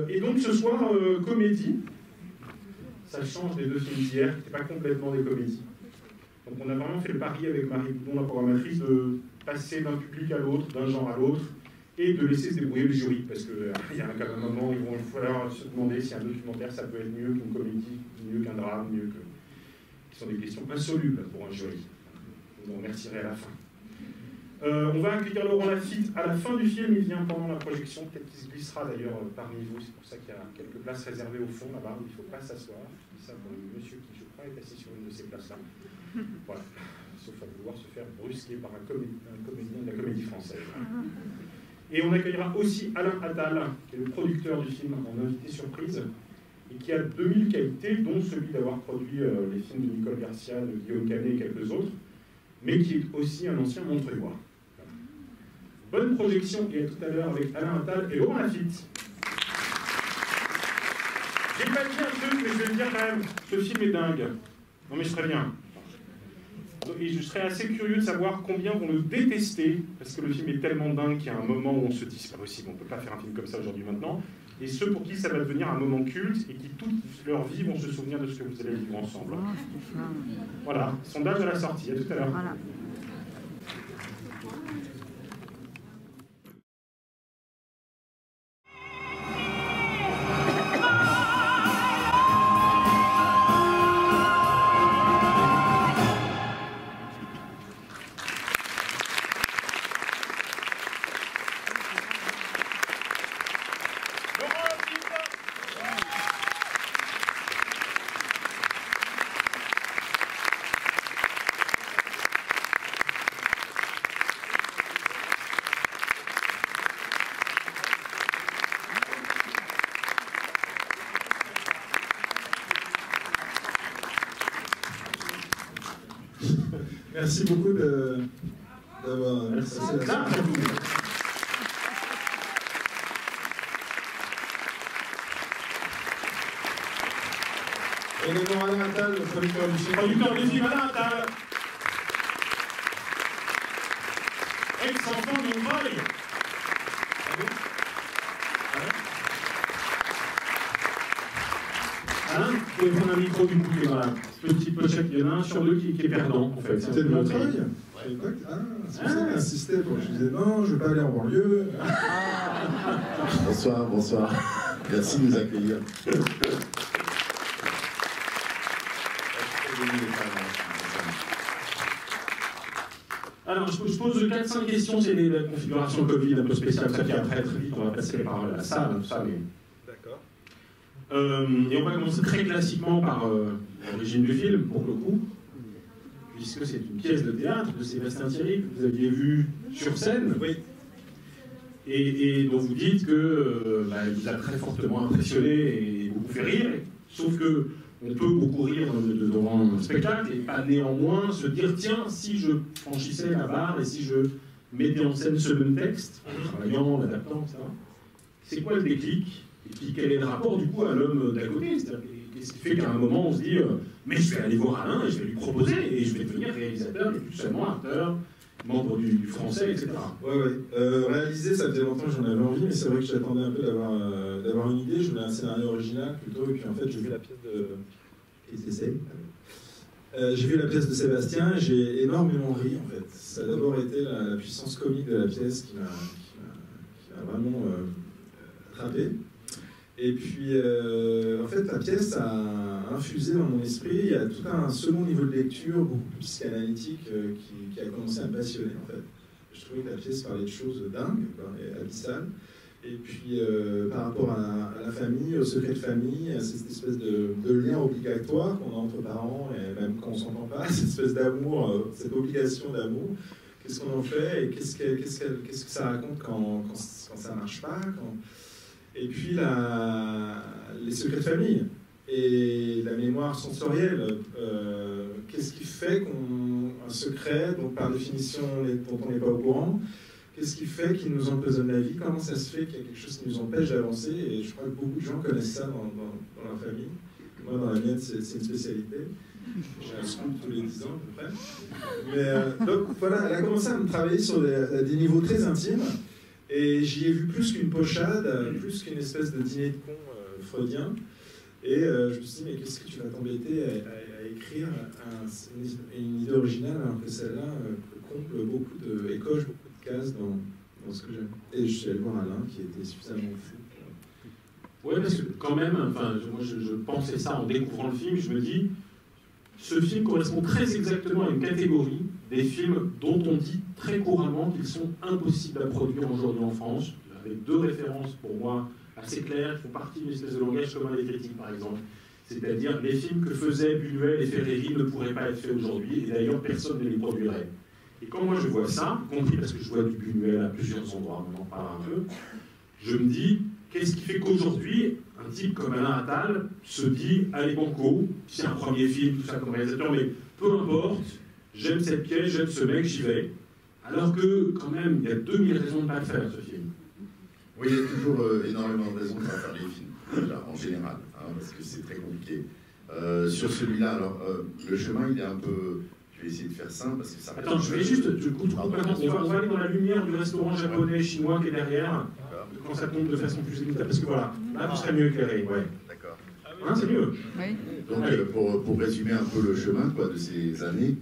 Et donc ce soir, comédie. Ça change des deux films d'hier, qui n'étaient pas complètement des comédies. Donc on a vraiment fait le pari avec Marie Boudon, la programmatrice, de passer d'un public à l'autre, d'un genre à l'autre, et de laisser se débrouiller le jury, parce qu'il y a quand même un moment où il va falloir se demander si un documentaire ça peut être mieux qu'une comédie, mieux qu'un drame, mieux que... Ce sont des questions insolubles pour un jury. Je vous en remercierai à la fin. On va accueillir Laurent Lafitte à la fin du film, il vient pendant la projection, peut-être qu'il se glissera d'ailleurs parmi vous, c'est pour ça qu'il y a quelques places réservées au fond là-bas, où il ne faut pas s'asseoir. Je dis ça pour le monsieur qui, je crois, est assis sur une de ces places-là. Voilà, sauf à vouloir se faire brusquer par un comédien de la Comédie Française. Et on accueillera aussi Alain Attal, qui est le producteur du film en invité surprise, et qui a 2000 qualités, dont celui d'avoir produit les films de Nicole Garcia, de Guillaume Canet et quelques autres, mais qui est aussi un ancien Montreuillois. Bonne projection, et à tout à l'heure avec Alain Attal et Laurent Lafitte. J'ai pas dit un truc, mais je vais le dire quand même, ce film est dingue. Non mais je serais bien. Et je serais assez curieux de savoir combien vont le détester, parce que le film est tellement dingue qu'il y a un moment où on se dit c'est pas possible, on peut pas faire un film comme ça aujourd'hui maintenant, et ceux pour qui ça va devenir un moment culte, et qui toute leur vie vont se souvenir de ce que vous allez vivre ensemble. Voilà, sondage à la sortie, à tout à l'heure. Voilà. Merci beaucoup d'avoir passé la soirée. Et le nom Alain Attal, le producteur du film. Producteur du film Alain Attal. Ex-enfant de Montreuil. Alain, vous pouvez prendre un micro du coup qui est dans la petite pochette, il y en a un sur deux qui est perdant en fait. C'était de Montreuil. Ah, c'est pour ça qu'il insistait pour que je disais non, je ne veux pas aller en banlieue. Bonsoir, bonsoir. Merci de nous accueillir. Alors, je pose 4-5 questions, c'est la configuration Covid un peu spéciale, ça qui après très vite, on va passer par la salle, tout ça, mais... D'accord. Et on va commencer très classiquement par l'origine du film, pour le coup, puisque c'est une pièce de théâtre de Sébastien Thierry que vous aviez vue sur scène. Oui. Et dont vous dites que elle vous a très fortement impressionné et beaucoup fait rire, sauf que on peut beaucoup rire devant un spectacle et pas néanmoins se dire tiens, si je franchissais la barre et si je mettais en scène ce même texte, en travaillant, l'adaptant, etc. C'est quoi le déclic? Et puis quel est le rapport du coup à l'homme d'à côté? C'est-à-dire, qu'est-ce qui fait qu'à un moment on se dit mais je vais aller voir Alain et je vais lui proposer et je vais devenir réalisateur et plus seulement acteur, membre du français, etc. Ouais. Réaliser, ça faisait longtemps que j'en avais envie, mais c'est vrai que j'attendais un peu d'avoir une idée. Je voulais un scénario original plutôt, et puis en fait, j'ai vu la pièce de... j'ai vu la pièce de Sébastien et j'ai énormément ri, en fait. Ça a d'abord été la puissance comique de la pièce qui m'a vraiment attrapé. Et puis, en fait, la pièce a infusé dans mon esprit. Il y a tout un second niveau de lecture, beaucoup plus psychanalytique, qui a commencé à me passionner, en fait. Je trouvais que la pièce parlait de choses dingues, quoi, et abyssales. Et puis, par rapport à la famille, au secret de famille, à cette espèce de lien obligatoire qu'on a entre parents, et même quand on ne s'entend pas, cette espèce d'amour, cette obligation d'amour, qu'est-ce qu'on en fait, et qu'est-ce que ça raconte quand ça ne marche pas, Et puis, les secrets de famille et la mémoire sensorielle. Qu'est-ce qui fait qu'un secret, donc par définition, dont on n'est pas au courant, qu'est-ce qui fait qu'il nous empoisonne la vie? Comment ça se fait qu'il y a quelque chose qui nous empêche d'avancer? Et je crois que beaucoup de gens connaissent ça dans leur famille. Moi, dans la mienne, c'est une spécialité. J'ai un scoop tous les 10 ans, à peu près. Mais, donc, voilà, elle a commencé à me travailler sur des niveaux très intimes. Et j'y ai vu plus qu'une pochade, plus qu'une espèce de dîner de con freudien. Et je me suis dit, mais qu'est-ce que tu vas t'embêter à écrire une idée originale alors que celle-là comble et coche beaucoup de cases dans ce que j'aime. Et je suis allé voir Alain qui était suffisamment fou. Oui, parce que quand même, enfin, moi je pensais ça en découvrant le film, je me dis, ce film correspond très exactement à une catégorie des films dont on dit très couramment qu'ils sont impossibles à produire aujourd'hui en France, avec deux références pour moi assez claires, qui font partie d'une espèce de langage commun des critiques par exemple. C'est-à-dire les films que faisaient Buñuel et Ferreri ne pourraient pas être faits aujourd'hui, et d'ailleurs personne ne les produirait. Et quand moi je vois ça, y compris parce que je vois du Buñuel à plusieurs endroits, on en parle un peu, je me dis, qu'est-ce qui fait qu'aujourd'hui, un type comme Alain Attal se dit « Allez, banco, c'est un premier film, tout ça comme réalisateur, mais peu importe, j'aime cette pièce, j'aime ce mec, j'y vais. » Alors que, quand même, il y a 2000 raisons de ne pas le faire, ce film. Oui, il y a toujours énormément de raisons de ne pas faire les films, déjà, en général, hein, parce que c'est très compliqué. Sur celui-là, alors, le chemin, il est un peu... Je vais essayer de faire simple, parce que ça... Attends, je vais juste... on va aller dans la lumière du restaurant japonais, chinois qui est derrière. Quand ça tombe de façon plus évidente, parce que voilà, là vous serez mieux éclairé, ouais. D'accord. Hein, c'est mieux. Oui. Donc pour résumer un peu le chemin quoi, de ces années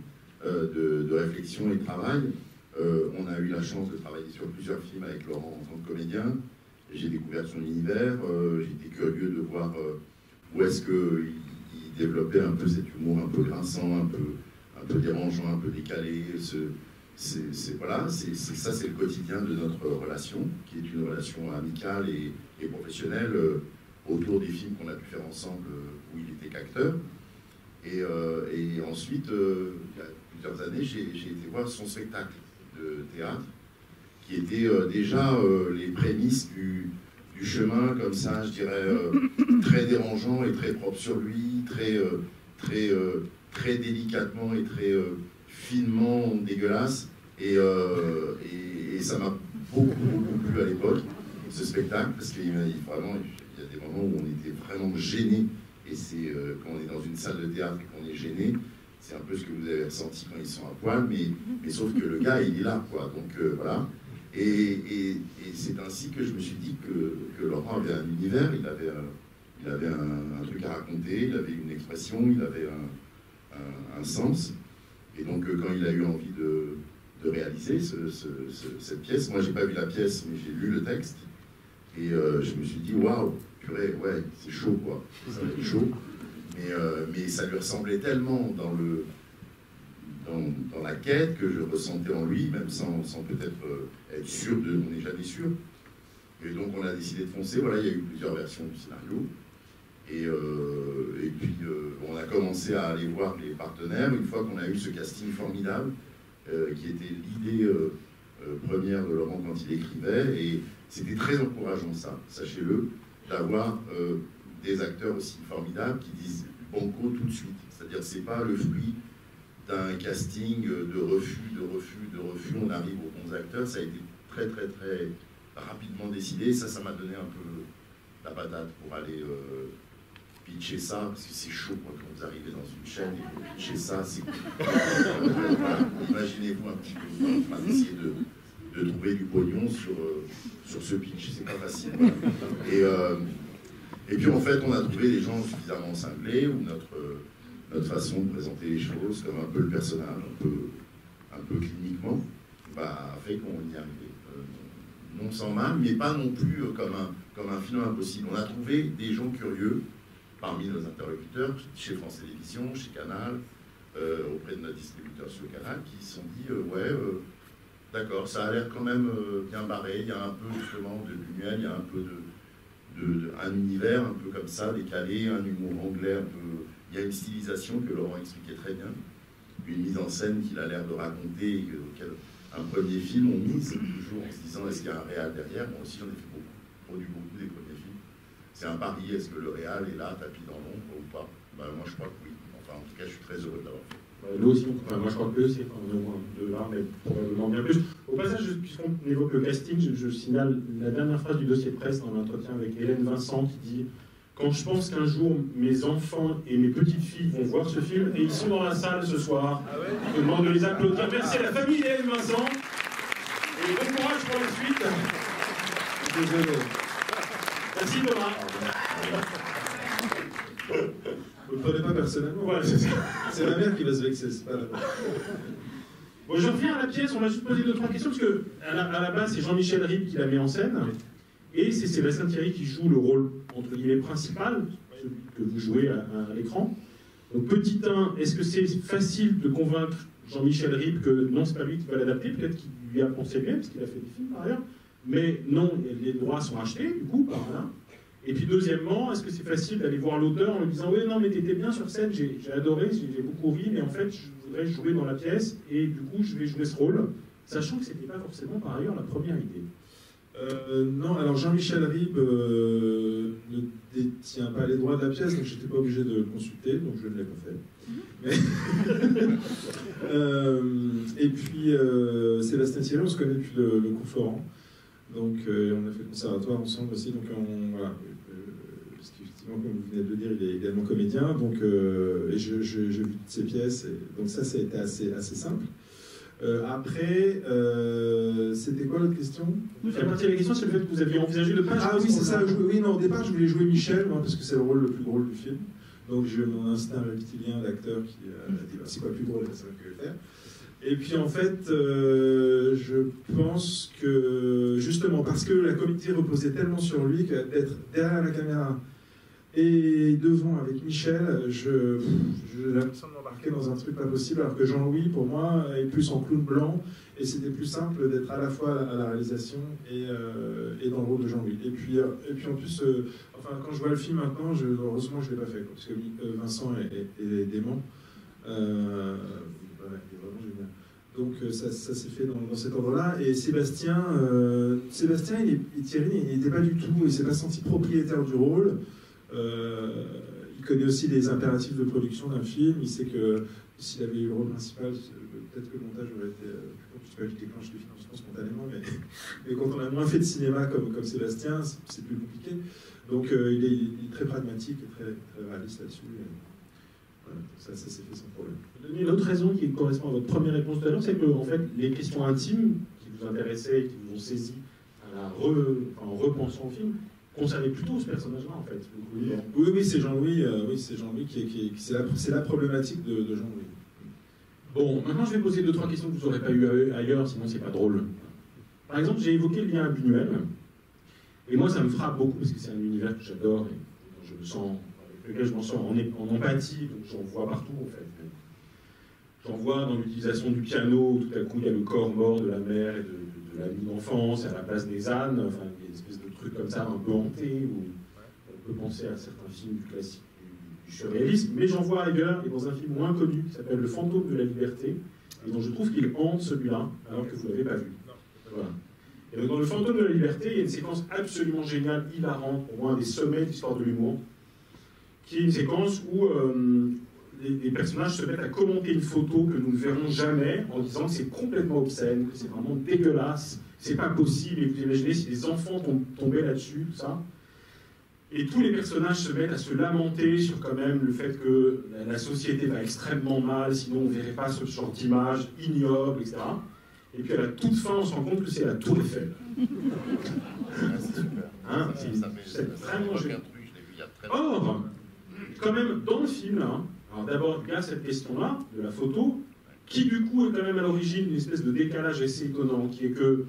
de réflexion et de travail, on a eu la chance de travailler sur plusieurs films avec Laurent en tant que comédien. J'ai découvert son univers, j'étais curieux de voir où est-ce qu'il développait un peu cet humour un peu grinçant, un peu dérangeant, un peu décalé. Voilà, ça c'est le quotidien de notre relation, qui est une relation amicale et professionnelle autour des films qu'on a pu faire ensemble où il était qu'acteur. Et ensuite, il y a plusieurs années, j'ai été voir son spectacle de théâtre, qui était déjà les prémices du chemin, comme ça, je dirais, très dérangeant et très propre sur lui, très délicatement et très finement dégueulasse. Et ça m'a beaucoup plu à l'époque, ce spectacle, parce qu'il y a des moments où on était vraiment gêné. Et c'est quand on est dans une salle de théâtre et qu'on est gêné, c'est un peu ce que vous avez ressenti quand ils sont à poil, mais sauf que le gars, il est là, quoi. Donc voilà. Et c'est ainsi que je me suis dit que Laurent avait un univers, il avait un truc à raconter, il avait une expression, il avait un sens. Et donc quand il a eu envie de réaliser cette pièce, moi j'ai pas vu la pièce, mais j'ai lu le texte, et je me suis dit, waouh, purée, ouais, c'est chaud, quoi. Ça va être chaud. Mais ça lui ressemblait tellement dans la quête que je ressentais en lui, même sans peut-être être sûr on n'est jamais sûr. Et donc on a décidé de foncer. Voilà, il y a eu plusieurs versions du scénario. Et puis on a commencé à aller voir les partenaires une fois qu'on a eu ce casting formidable qui était l'idée première de Laurent quand il écrivait. Et c'était très encourageant, ça, sachez-le, d'avoir des acteurs aussi formidables qui disent banco tout de suite. C'est-à-dire que c'est pas le fruit d'un casting de refus. On arrive aux bons acteurs. Ça a été très rapidement décidé. Ça m'a donné un peu la patate pour aller pitcher ça, parce que c'est chaud quand vous arrivez dans une chaîne et vous pitchez ça. Imaginez-vous un petit peu en train d'essayer de trouver du pognon sur ce pitch. C'est pas facile. Voilà. Et puis en fait, on a trouvé des gens suffisamment cinglés, où notre façon de présenter les choses, comme un peu le personnage, un peu cliniquement, a fait qu'on y arrivait. Non sans mal, mais pas non plus comme un film impossible. On a trouvé des gens curieux parmi nos interlocuteurs, chez France Télévisions, chez Canal, auprès de notre distributeur sur le Canal, qui se sont dit d'accord, ça a l'air quand même bien barré, il y a un peu justement de Buñuel, il y a un peu un univers un peu comme ça, décalé, un humour anglais un peu... Il y a une stylisation que Laurent expliquait très bien, une mise en scène qu'il a l'air de raconter, auquel un premier film on mise toujours en se disant est-ce qu'il y a un réal derrière. Moi aussi j'en ai fait produit beaucoup des premiers films. C'est un pari, est-ce que le réal est là, tapis dans l'ombre ou pas? Moi je crois que oui. Enfin en tout cas je suis très heureux d'avoir fait. Nous aussi, moi je crois que c'est au moins deux là, mais probablement bien plus. Au passage, puisqu'on évoque le casting, je signale la dernière phrase du dossier de presse dans l'entretien avec Hélène Vincent qui dit « Quand je pense qu'un jour mes enfants et mes petites filles vont voir ce film, et ils sont dans la salle ce soir, je demande de les applaudir. Merci à la famille Hélène Vincent, et bon courage pour la suite. Désolé. Merci Thomas. Vous ne le prenez pas personnellement. Ouais, c'est ça. C'est ma mère qui va se vexer, c'est pas la peine. Bon, je reviens à la pièce, on va juste poser 2-3 questions, parce que à la base, c'est Jean-Michel Ribes qui la met en scène, et c'est Sébastien Thierry qui joue le rôle, entre guillemets, principal, celui que vous jouez à l'écran. Donc, petit 1, est-ce que c'est facile de convaincre Jean-Michel Ribes que non, c'est pas lui qui va l'adapter, peut-être qu'il lui a pensé bien, parce qu'il a fait des films par ailleurs, mais non, les droits sont achetés, du coup, par là. Et puis deuxièmement, est-ce que c'est facile d'aller voir l'auteur en lui disant « Oui, non, mais t'étais bien sur scène, j'ai adoré, j'ai beaucoup ri, mais en fait, je voudrais jouer dans la pièce, et du coup, je vais jouer ce rôle », sachant que ce n'était pas forcément, par ailleurs, la première idée. Non, alors Jean-Michel Ribes ne détient pas les droits de la pièce, donc je n'étais pas obligé de le consulter, donc je ne l'ai pas fait. Mais et puis, Sébastien Thierry, on se connaît depuis le cours Florent, donc on a fait le conservatoire ensemble aussi, donc voilà. Parce qu'effectivement, comme vous venez de le dire, il est également comédien, donc, et j'ai vu toutes ses pièces, et, donc ça a été assez simple. Après, c'était quoi l'autre question? La partie de la question, c'est le fait que vous aviez envisagé de pas jouer. Ah oui, c'est ça. Oui, non, au départ, je voulais jouer Michel, moi, parce que c'est le rôle le plus drôle du film. Donc j'ai eu mon instinct reptilien d'acteur qui a dit c'est quoi le plus drôle, c'est ça que je vais faire. Et puis en fait, je pense que justement parce que la comédie reposait tellement sur lui que d'être derrière la caméra et devant avec Michel, j'ai l'impression de m'embarquer dans un truc pas possible, alors que Jean-Louis, pour moi, est plus en clown blanc, et c'était plus simple d'être à la fois à la réalisation et dans le rôle de Jean-Louis. Et puis en plus, enfin, quand je vois le film maintenant, heureusement je ne l'ai pas fait, quoi, parce que Vincent est dément. Voilà, il est vraiment génial. Donc ça s'est fait dans cet ordre-là. Et Sébastien, Thierry, il n'était pas du tout, il ne s'est pas senti propriétaire du rôle. Il connaît aussi les impératifs de production d'un film. Il sait que s'il avait eu le rôle principal, peut-être que le montage aurait été plus compliqué. Je déclenche le financement spontanément, mais quand on a moins fait de cinéma comme Sébastien, c'est plus compliqué. Donc il est très pragmatique et très réaliste là-dessus. Voilà, ça s'est fait sans problème. Une autre raison qui correspond à votre première réponse tout à l'heure, c'est que en fait, les questions intimes qui vous intéressaient, qui vous ont saisi en repensant au film, concernaient plutôt ce personnage-là, en fait. Oui, c'est Jean-Louis. C'est la problématique de Jean-Louis. Bon, maintenant je vais poser 2-3 questions que vous n'aurez pas eues ailleurs, sinon c'est pas drôle. Par exemple, j'ai évoqué le lien à Buñuel, et moi ça me frappe beaucoup parce que c'est un univers que j'adore et dont je me sens, avec lequel je m'en sens en empathie, donc j'en vois partout en fait. J'en vois dans l'utilisation du piano, où tout à coup il y a le corps mort de la mère et de l'ami d'enfance, à la place des ânes, enfin il y a une espèce de truc comme ça un peu hanté, où on peut penser à certains films du classique, du surréalisme, mais j'en vois ailleurs, et dans un film moins connu, qui s'appelle Le Fantôme de la Liberté, et dont je trouve qu'il hante celui-là, alors que vous ne l'avez pas vu. Voilà. Et donc dans Le Fantôme de la Liberté, il y a une séquence absolument géniale, hilarante, pour moi un des sommets de l'histoire de l'humour, qui est une séquence où les personnages se mettent à commenter une photo que nous ne verrons jamais, en disant que c'est complètement obscène, que c'est vraiment dégueulasse, c'est pas possible, et vous imaginez si des enfants tombaient là-dessus, tout ça. Et tous les personnages se mettent à se lamenter sur quand même le fait que la société va extrêmement mal, sinon on ne verrait pas ce genre d'image ignoble, etc. Et puis à la toute fin, on se rend compte que c'est la Tour Eiffel. Hein, c'est vraiment génial. Or, quand même, dans le film, là, alors d'abord, il y a cette question-là, de la photo, qui du coup est quand même à l'origine d'une espèce de décalage assez étonnant, qui est que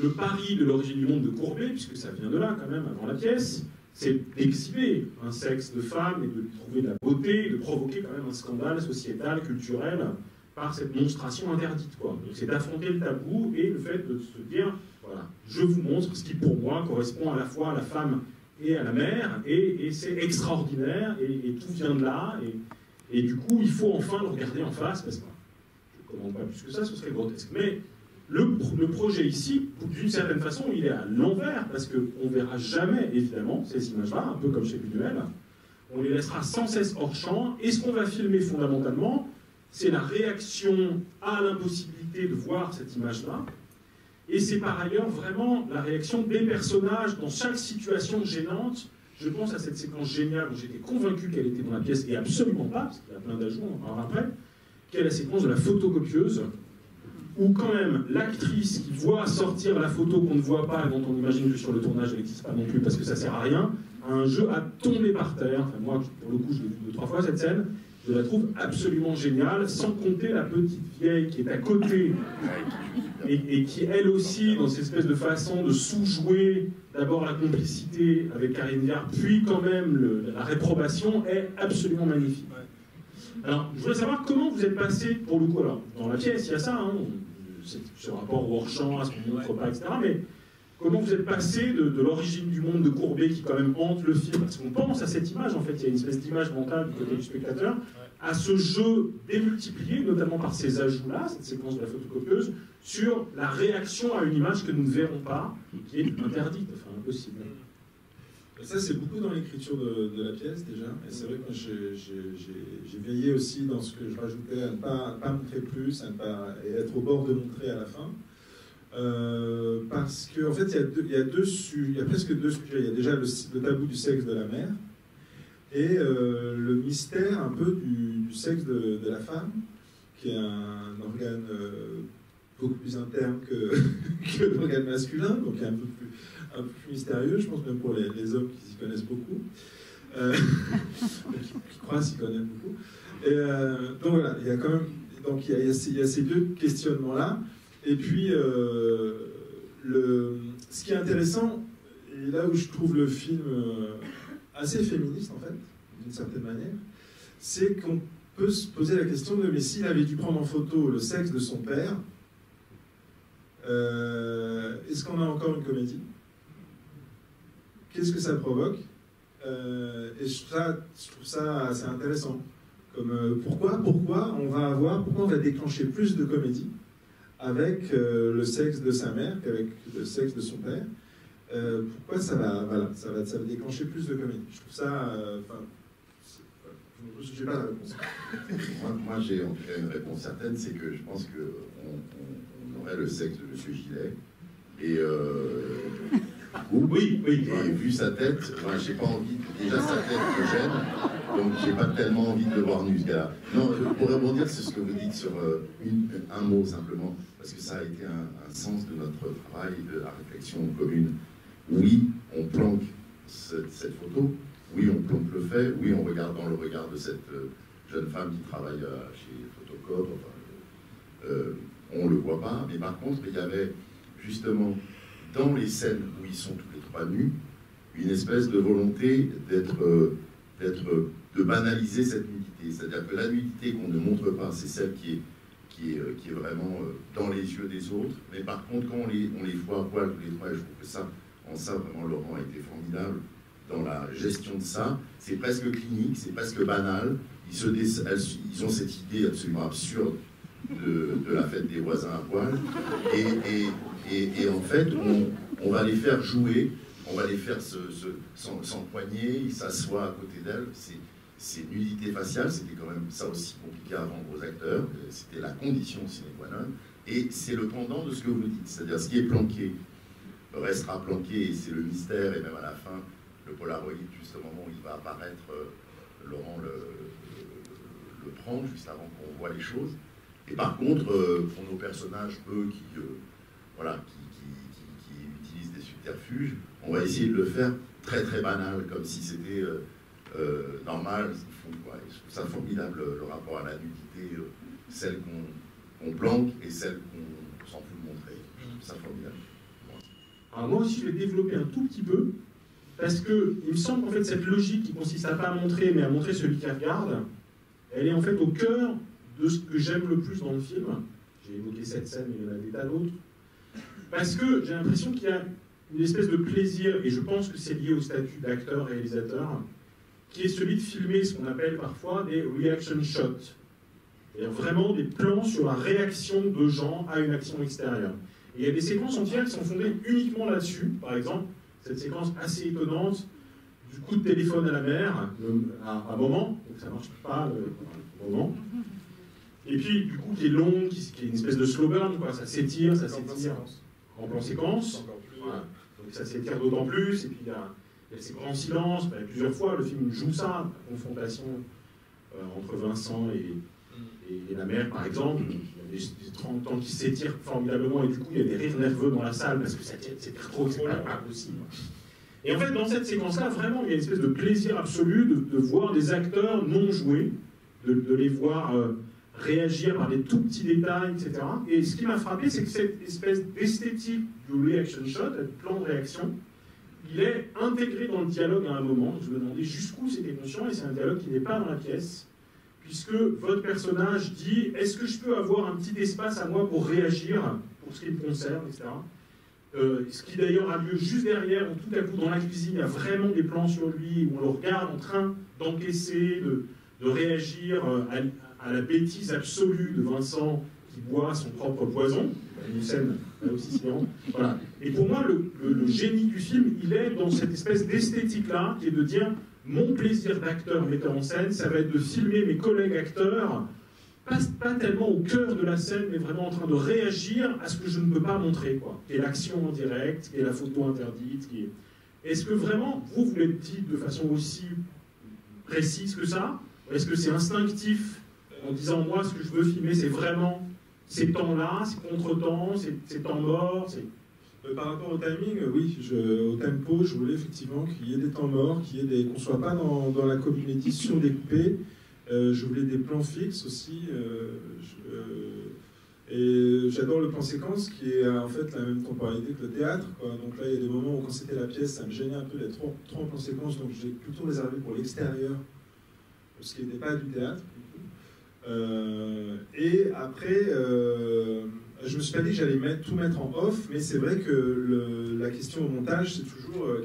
le pari de l'origine du monde de Courbet, puisque ça vient de là quand même, avant la pièce, c'est d'exhiber un sexe de femme et de trouver de la beauté, et de provoquer quand même un scandale sociétal, culturel, par cette monstration interdite, quoi. Donc c'est d'affronter le tabou et le fait de se dire, voilà, je vous montre ce qui pour moi correspond à la fois à la femme et à la mère, et c'est extraordinaire, et tout vient de là, et du coup il faut enfin le regarder en face, parce que je ne commande pas plus que ça, ce serait grotesque. Mais le projet ici, d'une certaine façon, il est à l'envers, parce qu'on ne verra jamais, évidemment, ces images-là, un peu comme chez Buñuel. On les laissera sans cesse hors champ, et ce qu'on va filmer fondamentalement, c'est la réaction à l'impossibilité de voir cette image-là, et c'est par ailleurs vraiment la réaction des personnages dans chaque situation gênante. Je pense à cette séquence géniale où j'étais convaincu qu'elle était dans la pièce, et absolument pas, parce qu'il y a plein d'ajouts, on en parlera après, qui est la séquence de la photocopieuse, où quand même l'actrice qui voit sortir la photo qu'on ne voit pas et dont on imagine que sur le tournage elle n'existe pas non plus parce que ça sert à rien, a un jeu à tomber par terre. Enfin, moi, pour le coup, je l'ai vu 2-3 fois cette scène. Je la trouve absolument géniale, sans compter la petite vieille qui est à côté et qui, elle aussi, dans cette espèce de façon de sous-jouer d'abord la complicité avec Karine Viard, puis quand même la réprobation, est absolument magnifique. Alors, je voulais savoir comment vous êtes passé, pour le coup, alors, dans la pièce, il y a ça, hein, ce rapport au hors-champ, à ce qu'on ne montre pas, etc., mais comment vous êtes passé de l'origine du monde de Courbet qui quand même hante le film, parce qu'on pense à cette image, en fait, il y a une espèce d'image mentale du côté du spectateur, à ce jeu démultiplié, notamment par ces ajouts-là, cette séquence de la photocopieuse, sur la réaction à une image que nous ne verrons pas, qui est interdite, enfin impossible. Ça, c'est beaucoup dans l'écriture de la pièce, déjà. Et c'est vrai que moi, j'ai veillé aussi dans ce que je rajoutais à ne pas montrer plus, à ne pas être au bord de montrer à la fin. Parce qu'en fait, il y a presque deux sujets. Il y a déjà le tabou du sexe de la mère et le mystère un peu du sexe de la femme, qui est un organe beaucoup plus interne que l'organe masculin, donc un peu plus mystérieux, je pense, même pour les hommes qui s'y connaissent beaucoup, qui croient s'y connaître beaucoup. Et, donc voilà, il y a quand même, donc il y a ces deux questionnements-là. Et puis, ce qui est intéressant, et là où je trouve le film assez féministe, en fait, d'une certaine manière, c'est qu'on peut se poser la question de, mais s'il avait dû prendre en photo le sexe de son père, est-ce qu'on a encore une comédie ? Qu'est-ce que ça provoque ? Et je trouve ça assez intéressant. Comme, pourquoi on va déclencher plus de comédie avec le sexe de sa mère qu'avec le sexe de son père. Pourquoi ça va déclencher plus de comédie? Je trouve ça... je n'ai pas la réponse. Moi j'ai en tout cas une réponse certaine, c'est que je pense qu'on aurait le sexe de M. Gillet. Et oui. Et vu sa tête, moi j'ai pas envie, déjà sa tête me gêne, donc j'ai pas tellement envie de le voir nu ce gars-là. Non, pour rebondir sur ce que vous dites sur un mot simplement, parce que ça a été un sens de notre travail, de la réflexion commune. Oui, on planque cette photo, oui, on planque le fait, oui, on regarde dans le regard de cette jeune femme qui travaille chez Photocop, on le voit pas, mais par contre, il y avait justement dans les scènes où ils sont tous les trois nus, une espèce de volonté de banaliser cette nudité. C'est-à-dire que la nudité qu'on ne montre pas, c'est celle qui est vraiment dans les yeux des autres. Mais par contre, quand on les voit à poil tous les trois, et je trouve que ça, en ça, vraiment, Laurent a été formidable dans la gestion de ça. C'est presque clinique, c'est presque banal. Ils ont cette idée absolument absurde de la fête des voisins à poil. Et en fait, on va les faire jouer, on va les faire s'empoigner, ils s'assoient à côté d'elle. C'est nudité faciale, c'était quand même ça aussi compliqué à vendre aux acteurs, c'était la condition sine qua non. Et c'est le pendant de ce que vous dites, c'est-à-dire ce qui est planqué restera planqué, et c'est le mystère, et même à la fin, le Polaroid, juste au moment où il va apparaître, Laurent le prend, juste avant qu'on voit les choses. Et par contre, pour nos personnages, eux, qui utilisent des subterfuges, on va essayer de le faire très très banal, comme si c'était normal. Et je trouve ça formidable, le rapport à la nudité, celle qu'on planque et celle qu'on s'en fout de montrer. Je trouve ça formidable. Alors moi aussi, je vais développer un tout petit peu, parce que il me semble qu'en fait, cette logique qui consiste à pas montrer, mais à montrer celui qui regarde, elle est en fait au cœur de ce que j'aime le plus dans le film. J'ai évoqué cette scène, mais il y en a des tas d'autres. Parce que j'ai l'impression qu'il y a une espèce de plaisir, et je pense que c'est lié au statut d'acteur-réalisateur, qui est celui de filmer ce qu'on appelle parfois des reaction shots. C'est-à-dire vraiment des plans sur la réaction de gens à une action extérieure. Et il y a des séquences entières qui sont fondées uniquement là-dessus. Par exemple, cette séquence assez étonnante du coup de téléphone à la mère, à un moment, donc ça ne marche pas le moment. Et puis, du coup, qui est long, qui est une espèce de slow burn, quoi. Ça s'étire en plan séquence. Voilà. Donc ça s'étire d'autant plus, et puis il y a ces grands silences. Plusieurs fois, le film joue ça, la confrontation entre Vincent et la mère, par exemple. Il y a des 30 ans qui s'étirent formidablement, et du coup, il y a des rires nerveux dans la salle, parce que c'est trop, c'est pas possible. Et en fait, dans cette séquence-là, vraiment, il y a une espèce de plaisir absolu de voir des acteurs non joués, de les voir réagir par des tout petits détails, etc. Et ce qui m'a frappé, c'est que cette espèce d'esthétique du reaction shot, du plan de réaction, il est intégré dans le dialogue à un moment. Je me demandais jusqu'où c'était conscient, et c'est un dialogue qui n'est pas dans la pièce, puisque votre personnage dit « Est-ce que je peux avoir un petit espace à moi pour réagir, pour ce qui me concerne, etc. » Ce qui d'ailleurs a lieu juste derrière, où tout à coup dans la cuisine, il y a vraiment des plans sur lui, où on le regarde en train d'encaisser, de réagir à la bêtise absolue de Vincent qui boit son propre poison. Une scène là aussi silente. Voilà. Et pour moi, le génie du film, il est dans cette espèce d'esthétique-là, qui est de dire mon plaisir d'acteur metteur en scène, ça va être de filmer mes collègues acteurs, pas tellement au cœur de la scène, mais vraiment en train de réagir à ce que je ne peux pas montrer, quoi. Qui est l'action en direct, qui est la photo interdite, qui est... Est-ce que vraiment, vous l'êtes dit de façon aussi précise que ça? Est-ce que c'est instinctif, en disant, moi, ce que je veux filmer, c'est vraiment ces temps-là, ces contre-temps, ces temps morts, Par rapport au timing, oui, au tempo, je voulais effectivement qu'il y ait des temps morts, qu'on ne soit pas dans la comédie surdécoupée. Je voulais des plans fixes aussi. Et j'adore le plan séquence qui est en fait la même temporalité que le théâtre, quoi. Donc là, il y a des moments où quand c'était la pièce, ça me gênait un peu d'être trop en plan séquence, donc j'ai plutôt réservé pour l'extérieur, ce qui n'était pas du théâtre. Et après, je me suis pas dit que j'allais tout mettre en off, mais c'est vrai que la question au montage, c'est toujours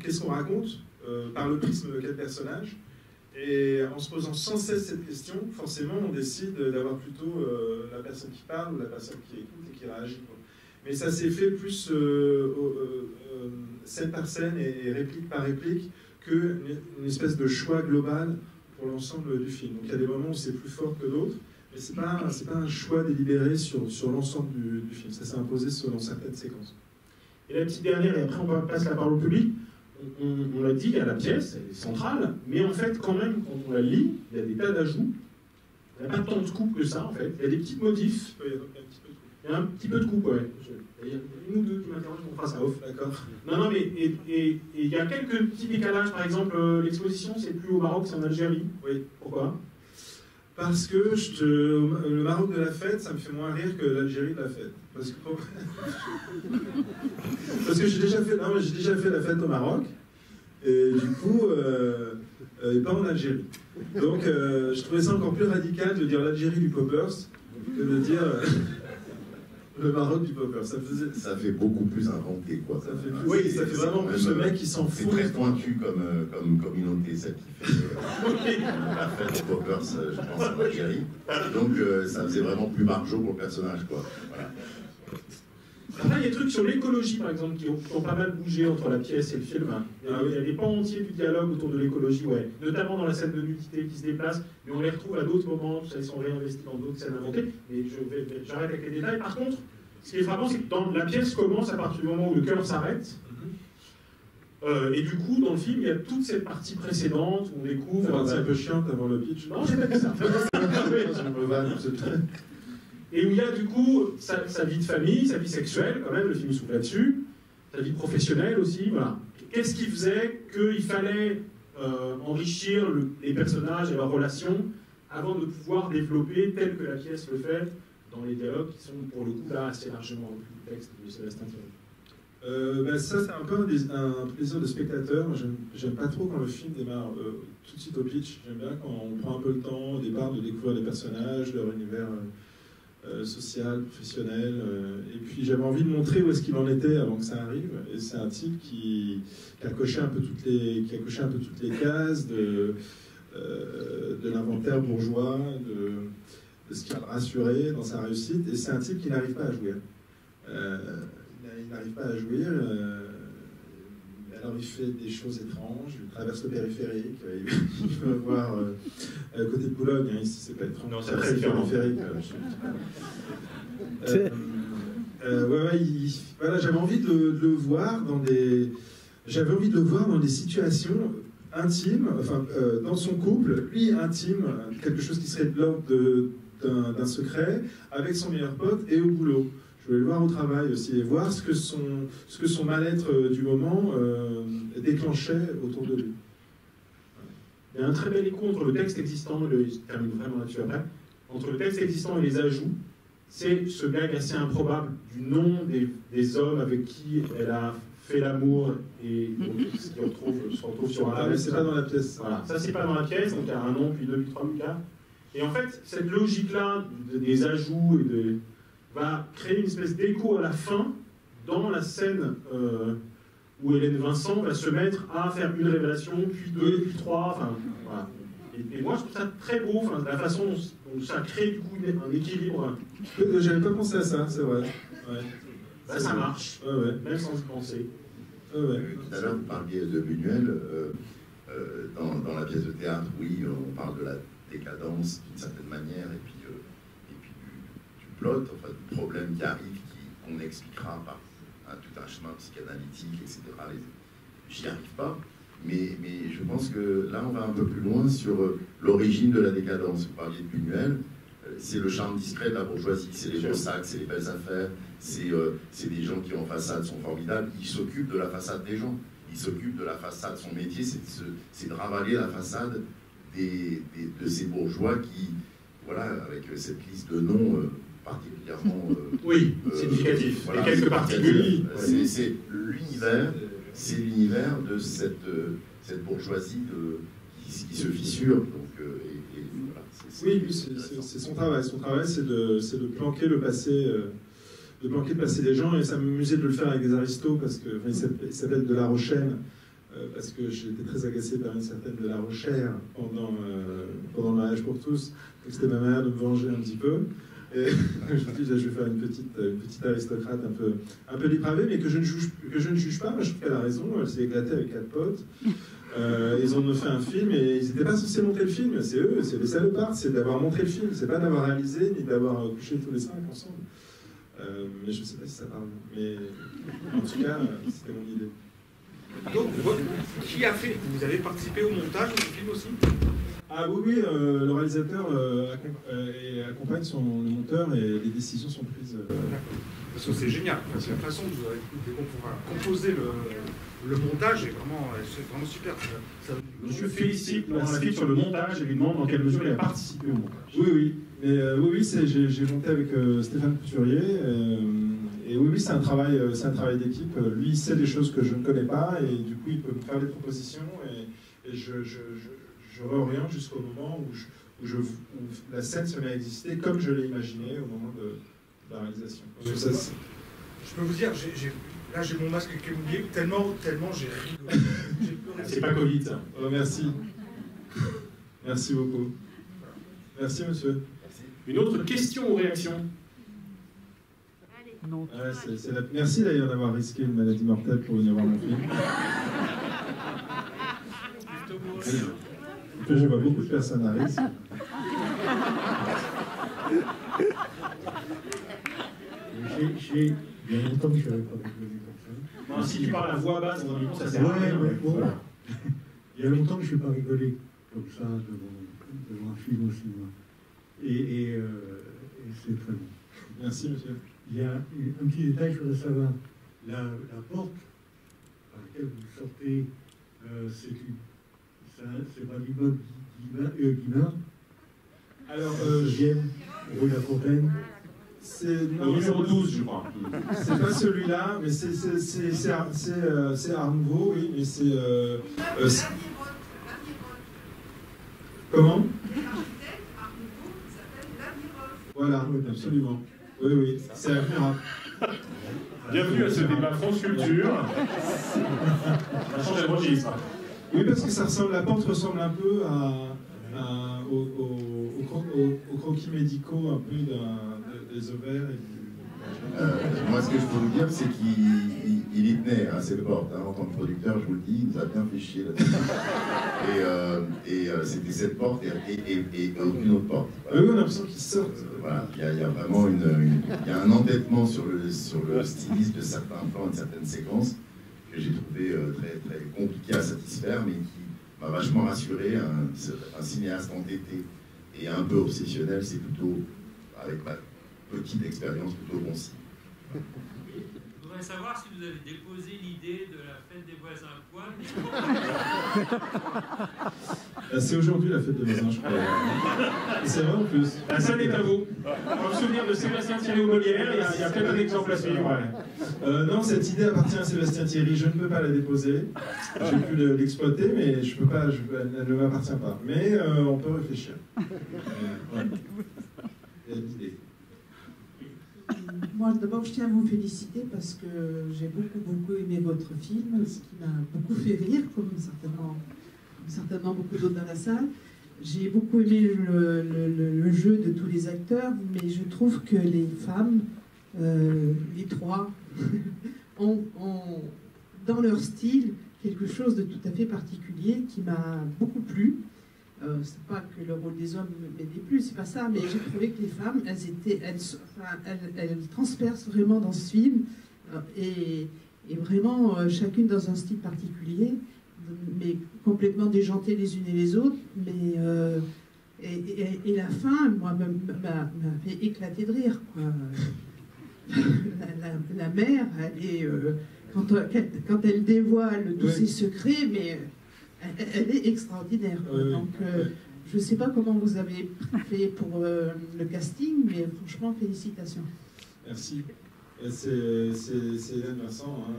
qu'est-ce qu'on raconte par le prisme de quel personnage. Et en se posant sans cesse cette question, forcément, on décide d'avoir plutôt la personne qui parle ou la personne qui écoute et qui réagit, quoi. Mais ça s'est fait plus scène par scène et réplique par réplique qu'une espèce de choix global pour l'ensemble du film. Donc il y a des moments où c'est plus fort que d'autres, mais c'est pas un choix délibéré sur l'ensemble du film. Ça s'est imposé selon certaines séquences. Et la petite dernière, et après on passe la parole au public. On l'a dit, il y a la pièce, elle est centrale, mais en fait, quand même, quand on la lit, il y a des tas d'ajouts. Il n'y a pas tant de coupe que ça, en fait. Il y a des petits motifs. Il y a un petit peu de coupe, ouais. Il y a une ou deux qui m'interrogent qu'on fasse à off, d'accord. Non, mais et il y a quelques petits décalages. Par exemple, l'exposition, c'est plus au Maroc, c'est en Algérie. Oui. Pourquoi? Parce que le Maroc de la fête, ça me fait moins rire que l'Algérie de la fête. Parce que j'ai déjà fait la fête au Maroc, et du coup, et pas en Algérie. Donc, je trouvais ça encore plus radical de dire l'Algérie du Poppers que de dire le Maroc du Poppers. Ça fait beaucoup plus inventé, quoi. Ça fait vraiment plus le mec qui s'en fout. C'est très pointu comme communauté, celle qui fait la fête au Poppers, je pense, en Algérie. Donc, ça faisait vraiment plus margeau pour le personnage, quoi. Voilà. Après, il y a des trucs sur l'écologie, par exemple, qui ont pas mal bougé entre la pièce et le film. Il y a des pans entiers du dialogue autour de l'écologie, ouais. Notamment dans la scène de nudité qui se déplace, mais on les retrouve à d'autres moments, ils sont réinvestis dans d'autres scènes inventées. Mais j'arrête avec les détails. Par contre, ce qui est frappant, c'est que la pièce commence à partir du moment où le cœur s'arrête. Et du coup, dans le film, il y a toute cette partie précédente où on découvre... C'est un peu chiant avant le pitch. Non, j'ai pas dit ça. Et où il y a du coup sa vie de famille, sa vie sexuelle, quand même, le film s'ouvre là-dessus, sa vie professionnelle aussi, voilà. Qu'est-ce qui faisait qu'il fallait enrichir les personnages et leurs relations avant de pouvoir développer tel que la pièce le fait dans les dialogues qui sont pour le coup là assez largement repris du texte de Sébastien Thierry. Ça, c'est un peu un plaisir de spectateur. J'aime pas trop quand le film démarre tout de suite au pitch. J'aime bien quand on prend un peu le temps au départ de découvrir les personnages, leur univers social, professionnel. Et puis j'avais envie de montrer où est-ce qu'il en était avant que ça arrive. Et c'est un type qui a coché un peu toutes les cases de l'inventaire bourgeois, de ce qui a rassuré dans sa réussite. Et c'est un type qui n'arrive pas à jouir. Il n'arrive pas à jouir. Alors il fait des choses étranges, il traverse le périphérique, il va voir côté de Boulogne, hein, ici c'est pas étrange. Non, c'est très périphérique. Voilà, j'avais envie de le voir dans des situations intimes, enfin dans son couple, lui intime, quelque chose qui serait de l'ordre d'un secret avec son meilleur pote et au boulot. Je voulais le voir au travail aussi et voir ce que son mal-être du moment déclenchait autour de lui. Il y a un très bel écho entre le texte existant, je termine vraiment là-dessus après, entre le texte existant et les ajouts. C'est ce gag assez improbable du nom des hommes avec qui elle a fait l'amour et se retrouve sur un Ah, mais c'est pas dans la pièce. Voilà, ça c'est pas dans la pièce, donc il y a un nom, puis deux, puis trois, puis quatre. Et en fait, cette logique-là des ajouts va créer une espèce d'écho à la fin dans la scène où Hélène Vincent va se mettre à faire une révélation, puis deux, puis trois, enfin voilà. Et moi je trouve ça très beau, la façon dont ça crée du coup un équilibre. J'avais pas pensé à ça, c'est vrai. Ouais. Bah, ça marche, même sans y penser. Tout à l'heure, vous parliez de Buñuel. Dans la pièce de théâtre, oui, on parle de la décadence d'une certaine manière, et puis du plot, enfin, du problème qui arrive, qu'on expliquera par tout un chemin psychanalytique, etc. J'y arrive pas, mais je pense que là, on va un peu plus loin sur l'origine de la décadence. Vous parliez de Buñuel, c'est le charme discret de la bourgeoisie, c'est les beaux sacs, c'est les belles affaires, c'est des gens qui en façade sont formidables, ils s'occupent de la façade des gens, ils s'occupent de la façade, son métier c'est de ravaler la façade de ces bourgeois qui, voilà, avec cette liste de noms particulièrement... oui, significatif, voilà, et quelques particules. C'est l'univers de cette bourgeoisie qui se fissure, donc... voilà, oui, c'est son travail. Son travail, c'est de planquer le passé, de planquer le passé des gens. Et ça m'amusait de le faire avec des aristos parce que il s'appelle de la Rochelle, parce que j'étais très agacé par une certaine de la Rochère pendant le mariage pour tous. Donc c'était ma manière de me venger un petit peu. Et je me suis dit, je vais faire une petite aristocrate un peu dépravée, mais que je ne juge pas. Moi, je trouve qu'elle a raison. Elle s'est éclatée avec 4 potes. Ils ont fait un film et ils n'étaient pas censés montrer le film. C'est eux, c'est les salopards, c'est d'avoir montré le film. C'est pas d'avoir réalisé ni d'avoir couché tous les 5 ensemble. Mais je ne sais pas si ça parle. Mais en tout cas, c'était mon idée. Donc, qui a fait? Vous avez participé au montage du film aussi? Ah oui, le réalisateur accompagne le monteur et les décisions sont prises. Parce que c'est génial. Parce que la façon dont vous avez composé le montage est vraiment super. Je félicite Laurent Lafitte sur le montage et lui demande dans quelle mesure il a participé au montage. Oui. J'ai monté avec Stéphane Couturier. Et oui, c'est un travail d'équipe. Lui, il sait des choses que je ne connais pas et du coup, il peut me faire des propositions et je réoriente jusqu'au moment où la scène se met à exister comme je l'ai imaginé au moment de la réalisation. Je peux vous dire, là j'ai mon masque qui est oublié, tellement j'ai rigolé. C'est pas Covid, ça. Oh, merci. Merci beaucoup. Merci, monsieur. Une autre question ou réaction? Non. Merci d'ailleurs d'avoir risqué une maladie mortelle pour venir voir mon film. Je vois beaucoup de personnes à risque. Il y a longtemps que je n'avais pas rigolé comme ça. Non, si tu parles à voix basse dans un micro, ça sert à Ouais, rien. voilà. Il y a longtemps que je n'ai pas rigolé comme ça devant un film au cinéma. Et c'est très bon. Merci, monsieur. Il y a un petit détail, je voudrais savoir. La porte par laquelle vous sortez, c'est pas l'immeuble Guimard. Alors, 2e, rue La Fontaine. C'est Au numéro 12, je crois. C'est pas celui-là, mais c'est Art Nouveau, oui, mais c'est... Comment? Voilà, absolument. Oui, c'est admirable. Bienvenue à ce débat France Culture. On a changé de registre. Oui, parce que ça ressemble, la porte ressemble un peu aux croquis médicaux un peu des ovaires et du... Moi, ce que je peux vous dire, c'est qu'il y tenait à cette porte. Hein, en tant que producteur, je vous le dis, il nous a bien fait chier là-dessus. Et c'était cette porte et aucune autre porte. Voilà. Oui, on a l'impression qu'ils sortent. Voilà, il y a vraiment il y a un entêtement sur le stylisme de certains plans et de certaines séquences que j'ai trouvé très, très compliqué à satisfaire, mais qui m'a vachement rassuré. Un cinéaste entêté Et un peu obsessionnel, c'est plutôt, avec ma petite expérience, plutôt bon signe. Je voudrais savoir si vous avez déposé l'idée de la fête des voisins à poil. C'est aujourd'hui la fête des voisins, je crois. C'est vrai en plus. La salle est à vous. Pour le souvenir de Sébastien Thierry au Molière, il y a peut-être un exemple à suivre. Ouais. Non, cette idée appartient à Sébastien Thierry, je ne peux pas la déposer. J'ai pu l'exploiter, mais je peux pas, elle ne m'appartient pas. Mais on peut réfléchir. Ouais. Il y a l'idée. Moi, d'abord, je tiens à vous féliciter parce que j'ai beaucoup aimé votre film, ce qui m'a beaucoup fait rire, comme certainement beaucoup d'autres dans la salle. J'ai beaucoup aimé le jeu de tous les acteurs, mais je trouve que les femmes, les trois, ont dans leur style quelque chose de tout à fait particulier qui m'a beaucoup plu. C'est pas que le rôle des hommes m'aidait plus, c'est pas ça, mais j'ai trouvé que les femmes, elles transpercent vraiment dans ce film, et vraiment chacune dans un style particulier, mais complètement déjantées les unes et les autres, mais et la fin, moi, m'a fait éclater de rire, quoi. La mère, elle est, quand elle dévoile tous ses secrets, mais elle est extraordinaire. Oui. Donc, je ne sais pas comment vous avez fait pour le casting, mais franchement, félicitations. Merci. C'est Hélène Vincent. Hein.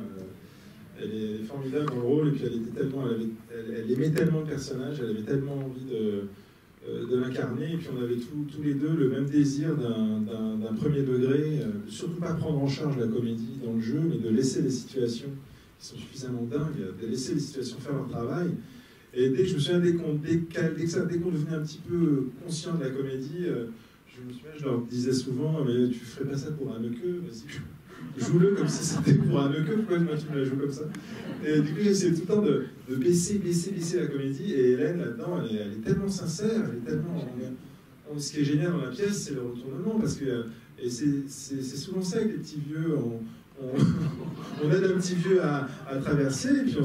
Elle est formidable dans le rôle, et puis elle aimait tellement le personnage, elle avait tellement envie de l'incarner, et puis on avait tous les deux le même désir d'un premier degré, surtout pas prendre en charge la comédie dans le jeu, mais de laisser les situations qui sont suffisamment dingues, de laisser les situations faire leur travail. Et dès que je me souviens, dès qu'on devenait un petit peu conscient de la comédie, je leur disais souvent, mais tu ferais pas ça pour un queue, vas-y, joue-le comme si c'était pour un queue, pourquoi tu me la joues comme ça? Et du coup, j'essayais tout le temps de baisser la comédie, et Hélène, là-dedans, elle est tellement sincère, elle est tellement... Ce qui est génial dans la pièce, c'est le retournement, parce que c'est souvent ça avec les petits vieux, on aide un petit vieux à traverser, et puis il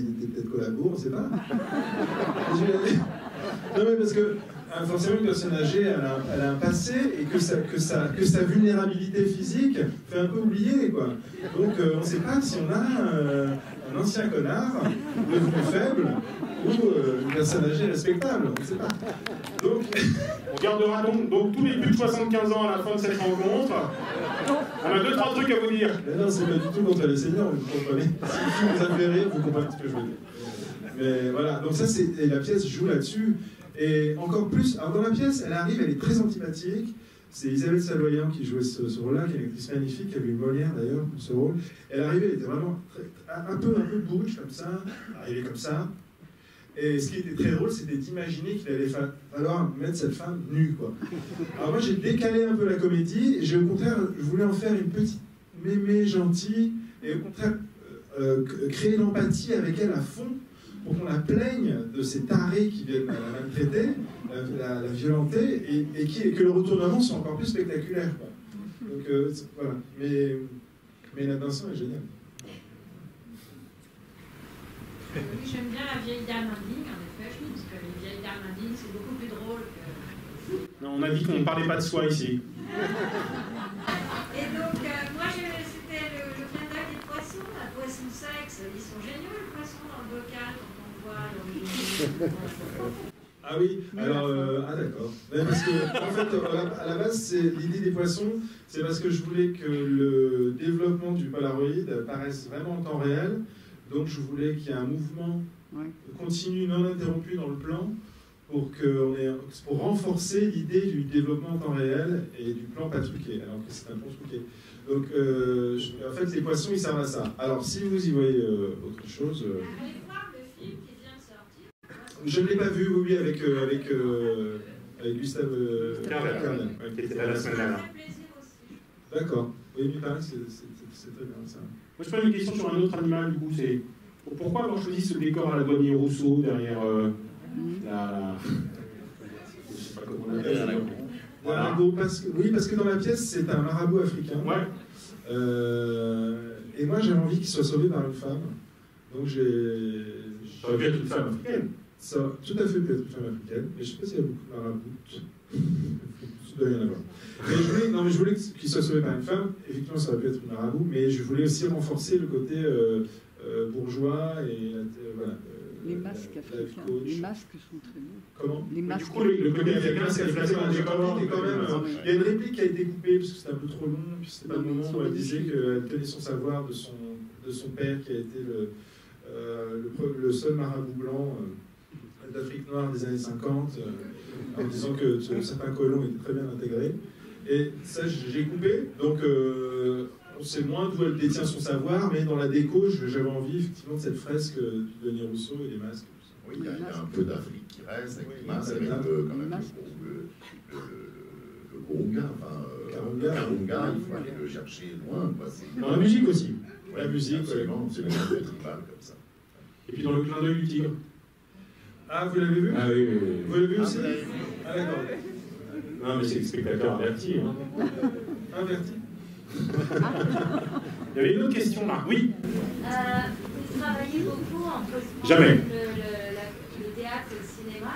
était peut-être collabo, on ne sait pas. Non mais parce que forcément une personne âgée, elle a un passé, et que sa vulnérabilité physique fait un peu oublier, quoi. Donc on ne sait pas si on a un ancien connard devenu faible ou une personne âgée respectable, on ne sait pas. Donc on gardera donc tous les plus de 75 ans à la fin de cette rencontre. On a 2-3 trucs à vous dire. Mais non, c'est pas du tout contre les seniors, vous comprenez. Si vous avez rire, vous comprenez ce que je veux dire. Mais voilà, donc ça, et la pièce joue là-dessus. Et encore plus, alors dans la pièce, elle arrive, elle est très antipathique. C'est Isabelle Saloyan qui jouait ce rôle-là, qui est une actrice magnifique, qui avait eu Molière d'ailleurs pour ce rôle. Elle arrivait, elle était vraiment un peu bouche comme ça, arrivée comme ça. Et ce qui était très drôle, c'était d'imaginer qu'il allait falloir mettre cette femme nue, quoi. Alors moi, j'ai décalé un peu la comédie, et au contraire, je voulais en faire une petite mémé gentille, et au contraire, créer l'empathie avec elle à fond, pour qu'on la plaigne de ces tarés qui viennent la maltraiter, la violenter, et que le retournement soit encore plus spectaculaire, quoi. Donc voilà. Mais la Vincent est géniale. Oui, j'aime bien la vieille dame indigne, en effet, je pense que les vieilles dames indignes, c'est beaucoup plus drôle que... Non, on a dit qu'on ne parlait pas de soi ici. Et donc, moi, c'était le clin d'œil des poissons, la poisson sexe, ils sont géniaux, les poissons dans le bocal, quand on voit l'origine. Ah oui, alors, d'accord. Parce que, en fait, à la base, l'idée des poissons, c'est parce que je voulais que le développement du Polaroid paraisse vraiment en temps réel. Donc je voulais qu'il y ait un mouvement continu, non interrompu dans le plan, pour renforcer l'idée du développement en temps réel et du plan pas truqué, alors que c'est un plan truqué. Donc en fait, les poissons, ils servent à ça. Alors si vous y voyez autre chose... Allez voir le film qui vient de sortir. Je ne l'ai pas vu, oui, avec Gustave Carnel. Qui était là la semaine dernière. D'accord. Oui, mais pareil, c'est très bien ça. Moi, je pose une question sur un autre animal, du coup, c'est pourquoi avoir choisi ce décor à la Douanier Rousseau derrière la... Je sais pas comment on l'appelle, la... Voilà. Parce que dans la pièce, c'est un marabout africain. Ouais. Et moi, j'avais envie qu'il soit sauvé par une femme. Donc Ça aurait pu être une femme africaine. Ça aurait tout à fait pu être une femme africaine, mais je ne sais pas s'il y a beaucoup de maraboutes. Il doit y en avoir. Mais je voulais qu'il soit sauvé par une femme. Effectivement, ça aurait pu être une marabout, mais je voulais aussi renforcer le côté bourgeois et voilà. Les masques africains. Les masques sont très beaux. Comment? Les masques. Du coup, le côté africain, c'est quand même. Il y a une réplique qui a été coupée parce que c'était un peu trop long, puis c'était pas le moment où elle disait qu'elle tenait son savoir de son père qui a été le seul marabout blanc d'Afrique noire des années 50, en disant que certains colons étaient très bien intégrés. Et ça, j'ai coupé. Donc, on sait moins d'où elle détient son savoir, mais dans la déco, j'avais envie effectivement de cette fresque de Denis Rousseau et les masques. Oui, il y a un peu d'Afrique qui reste, avec les masques, avec quand même le Kurunga, Karunga, il faut aller le chercher loin. Dans la musique aussi. La musique, absolument, c'est le même tribal comme ça. Et puis dans le clin d'œil du tigre. Ah, vous l'avez vu? Ah oui. Vous l'avez vu aussi? Ah, d'accord. Non, mais c'est le spectateur averti. Hein. Averti. Il y avait une autre question, Marc. Oui. Vous travaillez beaucoup entre Jamais. le théâtre et le cinéma.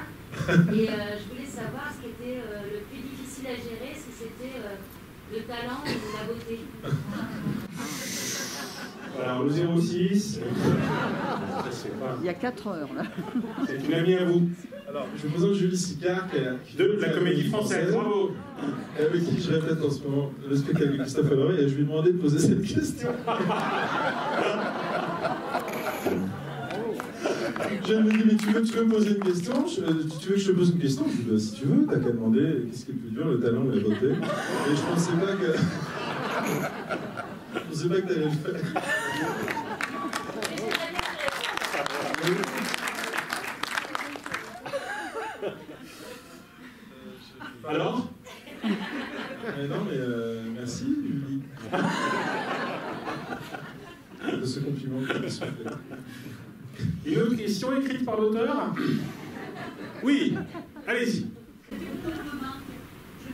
Et je voulais savoir ce qui était le plus difficile à gérer, si c'était le talent ou la beauté. Alors, le 06. Il y a 4 heures, là. C'est une amie à vous. Alors, je vous présente Julie Sicard, de la Comédie Française. Bravo. Avec qui je répète en ce moment le spectacle de Christophe Honoré, et je lui ai demandé de poser cette question. Je me dis, mais tu veux me poser une question? Tu veux que je te pose une question? Je dis, bah, si tu veux, t'as qu'à demander qu'est-ce qui est le plus dur, le talent ou la beauté. Et je pensais pas que. Je pensais pas que t'allais le faire. Alors? Non, mais merci, Julie. De ce compliment que je me suis fait. Une autre question écrite par l'auteur? Oui, allez-y. Je me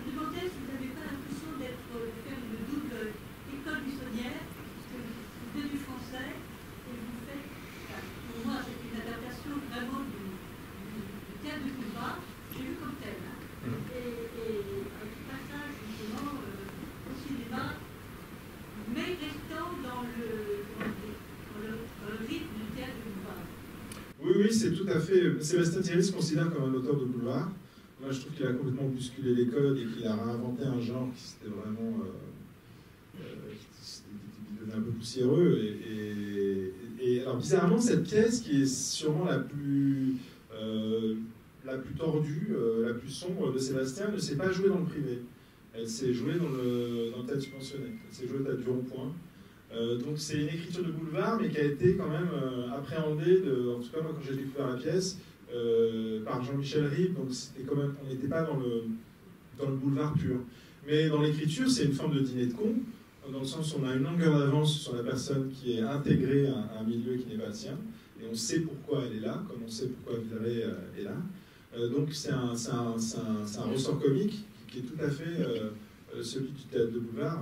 demandais si vous n'avez pas l'impression d'être faire une double école buissonnière, parce que vous venez du français et vous faites, pour moi c'est une adaptation vraiment du théâtre de boulevard, j'ai vu comme tel. Et un passage justement au cinéma, mais restant dans le rythme du théâtre de boulevard. Oui, c'est tout à fait. Sébastien Thierry se considère comme un auteur de boulevard. Moi, je trouve qu'il a complètement bousculé les codes et qu'il a réinventé un genre qui s'était vraiment qui devenait un peu poussiéreux. Et alors, bizarrement, cette pièce qui est sûrement la plus tordue, la plus sombre de Sébastien, ne s'est pas jouée dans le privé. Elle s'est jouée dans le théâtre subventionné. Elle s'est jouée au théâtre du Rond-Point. Donc c'est une écriture de boulevard, mais qui a été quand même appréhendée, en tout cas moi quand j'ai découvert la pièce, par Jean-Michel Ribes, donc c'était quand même, on n'était pas dans le boulevard pur. Mais dans l'écriture, c'est une forme de dîner de con, dans le sens où on a une longueur d'avance sur la personne qui est intégrée à un milieu qui n'est pas le sien, et on sait pourquoi elle est là, comme on sait pourquoi Viré est là. Donc c'est un ressort comique qui est tout à fait celui du théâtre de boulevard.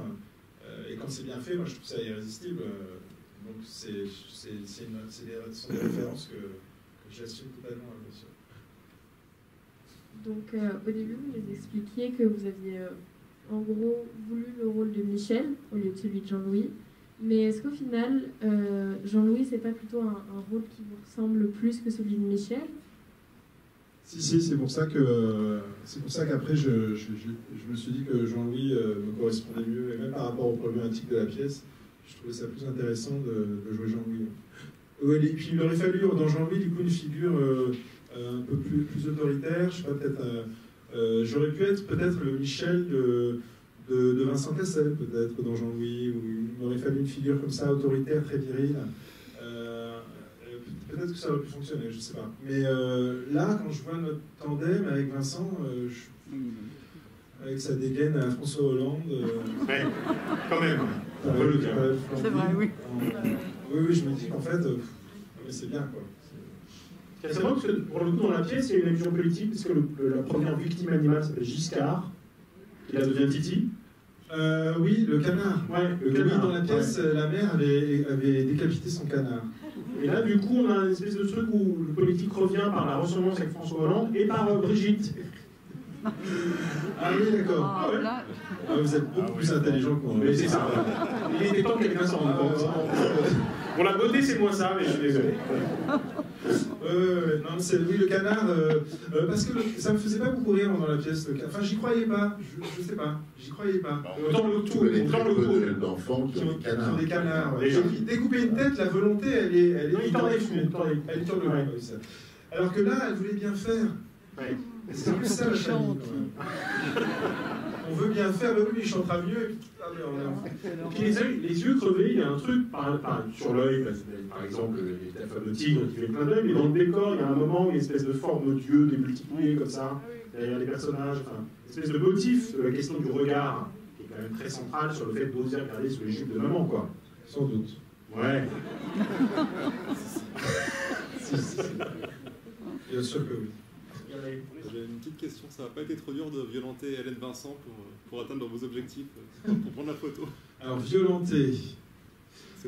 Et quand c'est bien fait, moi je trouve ça irrésistible. Donc ce sont des références que j'assume totalement, bien sûr. Donc au début, vous nous expliquiez que vous aviez en gros voulu le rôle de Michel au lieu de celui de Jean-Louis. Mais est-ce qu'au final, Jean-Louis, c'est pas plutôt un rôle qui vous ressemble plus que celui de Michel? Si, c'est pour ça qu'après je me suis dit que Jean-Louis me correspondait mieux, et même par rapport aux problématiques de la pièce, je trouvais ça plus intéressant de jouer Jean-Louis. Et puis il aurait fallu dans Jean-Louis du coup une figure un peu plus autoritaire, je sais pas, peut-être j'aurais pu être peut-être le Michel de Vincent Cassel, peut-être dans Jean-Louis, où il m'aurait fallu une figure comme ça, autoritaire, très virile. Peut-être que ça aurait pu fonctionner, je ne sais pas. Mais là, quand je vois notre tandem avec Vincent, avec sa dégaine à François Hollande... Ouais, quand même. C'est vrai, oui. Oui, je me dis qu'en fait, mais c'est bien, quoi. C'est vrai que pour le coup, dans la pièce, il y a une allusion politique, parce que la première victime animale s'appelle Giscard, qui là devient Titi. Oui, le canard. Ouais, le canard. canard. Dans la pièce, la mère avait décapité son canard. Et là, du coup, on a une espèce de truc où le politique revient par la ressemblance avec François Hollande et par Brigitte. Ah oui, d'accord. Ah ouais. Ah, vous êtes beaucoup plus intelligent que moi. Mais c'est ça. Il était temps que quelqu'un s'en rende compte. Pour la beauté, c'est moins ça, mais je suis désolé. Non, c'est oui, le canard, parce que ça me faisait pas beaucoup rire dans la pièce. Enfin, j'y croyais pas. Je sais pas. J'y croyais pas. Autant le tout, autant le coup. D'enfants qui ont des canards. Ouais. Et puis, découper une tête, la volonté, elle est. Non, il tord les fous. Elle tourne le oui, ça. Alors que là, elle voulait bien faire. Ouais. C'est plus ça la famille. On veut bien faire, mais oui, il chantera mieux. Et puis les yeux crevés, il y a un truc sur l'œil, par exemple, la fameux tigre qui fait le clin d'œil, mais dans le décor, il y a un moment où il y a une espèce de forme d'yeux démultipliée comme ça, derrière les personnages, enfin, une espèce de motif de la question du regard, qui est quand même très centrale sur le fait d'oser regarder sous les jupes de maman, quoi. Sans doute. Ouais. Si. Bien sûr que oui. J'ai une petite question, ça n'a pas été trop dur de violenter Hélène Vincent pour atteindre vos objectifs, pour prendre la photo? Alors, violenter.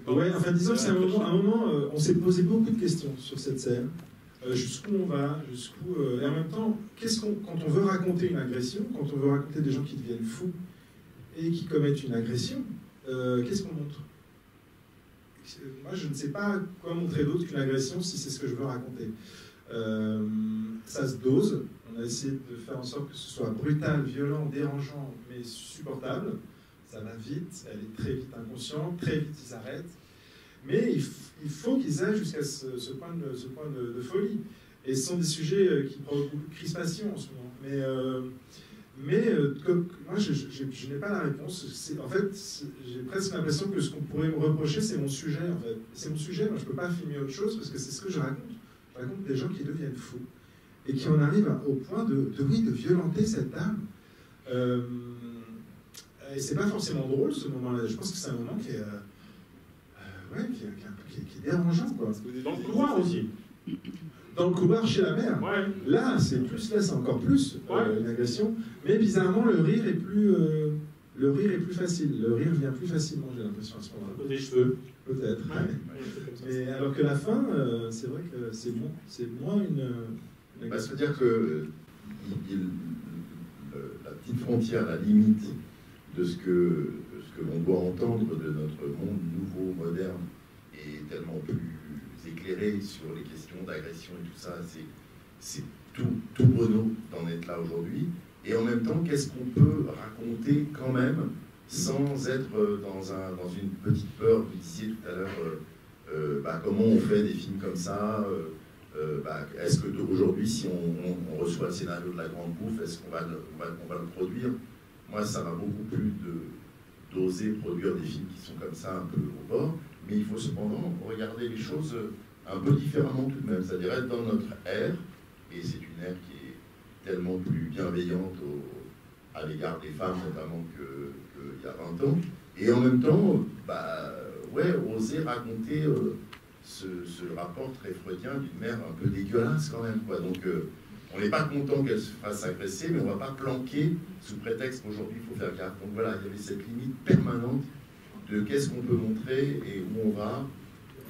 Ouais, enfin, disons que c'est un moment on s'est posé beaucoup de questions sur cette scène. Jusqu'où on va, et en même temps, quand on veut raconter une agression, quand on veut raconter des gens qui deviennent fous et qui commettent une agression, qu'est-ce qu'on montre? Moi, je ne sais pas quoi montrer d'autre qu'une agression si c'est ce que je veux raconter. Ça se dose. On a essayé de faire en sorte que ce soit brutal, violent, dérangeant, mais supportable. Ça va vite, elle est très vite inconsciente, très vite ils s'arrêtent. Mais il faut qu'ils aillent jusqu'à ce point de folie. Et ce sont des sujets qui provoquent beaucoup de crispation en ce moment. Mais moi, je n'ai pas la réponse. En fait, j'ai presque l'impression que ce qu'on pourrait me reprocher, c'est mon sujet. En fait. C'est mon sujet, moi je ne peux pas filmer autre chose parce que c'est ce que je raconte. Je raconte des gens qui deviennent fous et qui en arrivent au point de violenter cette dame. Et c'est pas forcément drôle ce moment-là. Je pense que c'est un moment qui est dérangeant, quoi. Dans le couloir aussi. Dans le couloir chez la mère. Ouais. Là, c'est encore plus une agression. Mais bizarrement, le rire est plus facile. Le rire vient plus facilement, j'ai l'impression, à ce moment-là. Des cheveux. Peut-être. Ouais. Mais alors que la fin, c'est vrai que c'est moins une agression. C'est-à-dire que la petite frontière, la limite de ce que l'on doit entendre de notre monde nouveau, moderne, est tellement plus éclairé sur les questions d'agression et tout ça. C'est tout bonneau d'en être là aujourd'hui. Et en même temps, qu'est-ce qu'on peut raconter quand même sans être dans une petite peur? Vous disiez tout à l'heure, comment on fait des films comme ça? Est-ce qu'aujourd'hui, si on reçoit le scénario de La Grande Bouffe, est-ce qu'on va le produire? Moi, ça m'a beaucoup plu d'oser produire des films qui sont comme ça, un peu au bord, mais il faut cependant regarder les choses un peu différemment tout de même, c'est-à-dire être dans notre ère, et c'est une ère qui est tellement plus bienveillante à l'égard des femmes, notamment qu'il y a 20 ans, et en même temps, oser raconter ce rapport très freudien d'une mère un peu dégueulasse quand même, quoi. Donc, on n'est pas content qu'elle se fasse agresser, mais on ne va pas planquer sous prétexte qu'aujourd'hui il faut faire gaffe. Donc voilà, il y avait cette limite permanente de qu'est-ce qu'on peut montrer et où on va.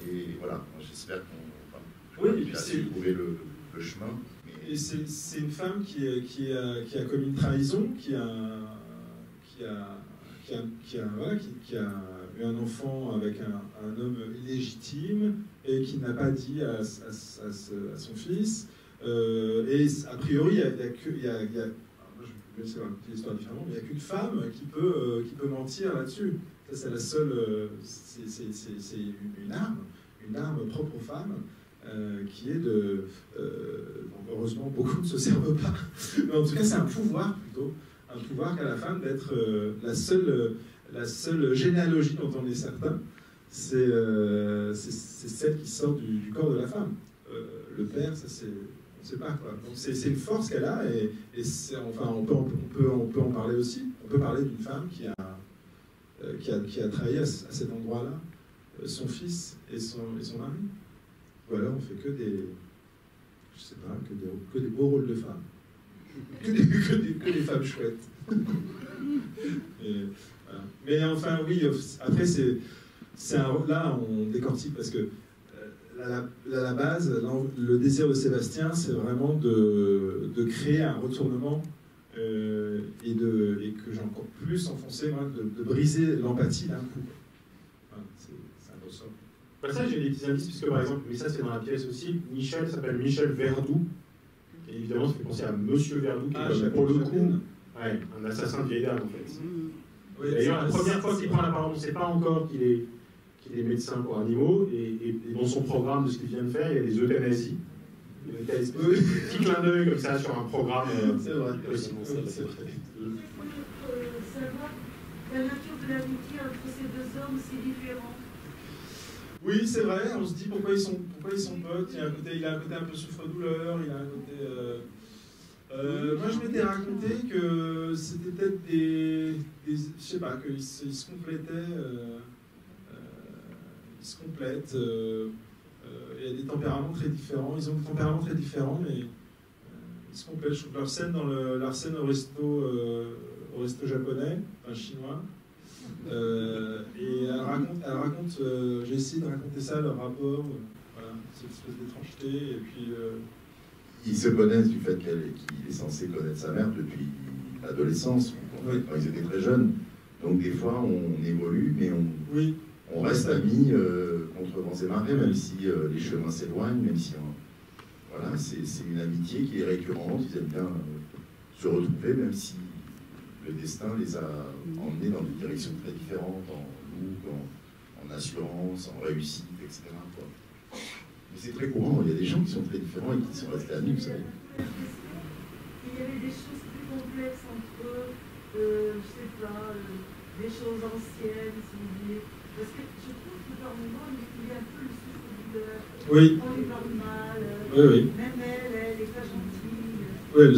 Et voilà, j'espère qu'on va trouver le chemin. Mais... Et c'est une femme qui a commis une trahison, qui a eu un enfant avec un homme illégitime et qui n'a pas dit à son fils. Et a priori, moi je vais essayer de l'histoire différemment, mais il n'y a qu'une femme qui peut mentir là-dessus. Ça, c'est la seule. C'est une arme propre aux femmes, qui est de. Heureusement, beaucoup ne se servent pas. Mais en tout cas, c'est un pouvoir plutôt. Un pouvoir qu'a la femme d'être la seule généalogie dont on est certain. C'est celle qui sort du corps de la femme. Le père, ça c'est. On ne sait pas quoi. Donc c'est une force qu'elle a et on peut en parler aussi. On peut parler d'une femme qui a trahi à cet endroit-là son fils et son mari. Ou alors on fait que des beaux rôles de femmes. Que des femmes chouettes. Voilà. Mais enfin oui, après là on décortique parce que à la base, le désir de Sébastien, c'est vraiment de créer un retournement et que j'ai encore plus enfoncé, moi, de briser l'empathie d'un coup. Enfin, c'est un ressort. Ça, j'ai des petits indices, puisque par exemple, mais ça c'est dans la pièce aussi, Michel s'appelle Michel Verdoux, et évidemment ça fait penser à Monsieur Verdoux, qui est pour le coup un assassin de vieille dame en fait. Oui, d'ailleurs, la première fois qu'il prend la parole, on ne sait pas encore qu'il est médecin pour animaux, et dans son programme de ce qu'il vient de faire, il y a des euthanasies. Il y a des petits clins d'œil comme ça sur un programme. C'est vrai. C'est vrai. Savoir la nature de l'amitié entre ces deux hommes si différents. Oui, c'est vrai, on se dit pourquoi ils sont potes. Il a un côté un peu souffre-douleur, il a un côté... moi, je m'étais raconté que c'était peut-être je sais pas, qu'ils se complétaient. Ils se complètent. Il y a des tempéraments très différents. Ils ont des tempéraments très différents, mais ils se complètent. Je trouve que leur scène au resto japonais, enfin chinois. Et elle raconte j'ai essayé de raconter ça, leur rapport, voilà, cette espèce d'étrangeté, et puis... Ils se connaissent du fait qu'il est censé connaître sa mère depuis l'adolescence, quand ils étaient très jeunes. Donc des fois, on évolue, mais on reste amis contre vents et marées, même si les chemins s'éloignent, même si... voilà, c'est une amitié qui est récurrente, ils aiment bien se retrouver, même si le destin les a emmenés dans des directions très différentes, en look, en assurance, en réussite, etc. quoi. Mais c'est très courant, il y a des gens qui sont très différents et qui sont restés amis, vous savez. Il y avait des choses plus complexes entre eux, je sais pas, des choses anciennes, si vous voulez. Parce que je trouve que par moments, il y a un peu le souffle-douleur. Oui. On lui parle mal, oui. Même elle est pas gentille. Oui, non,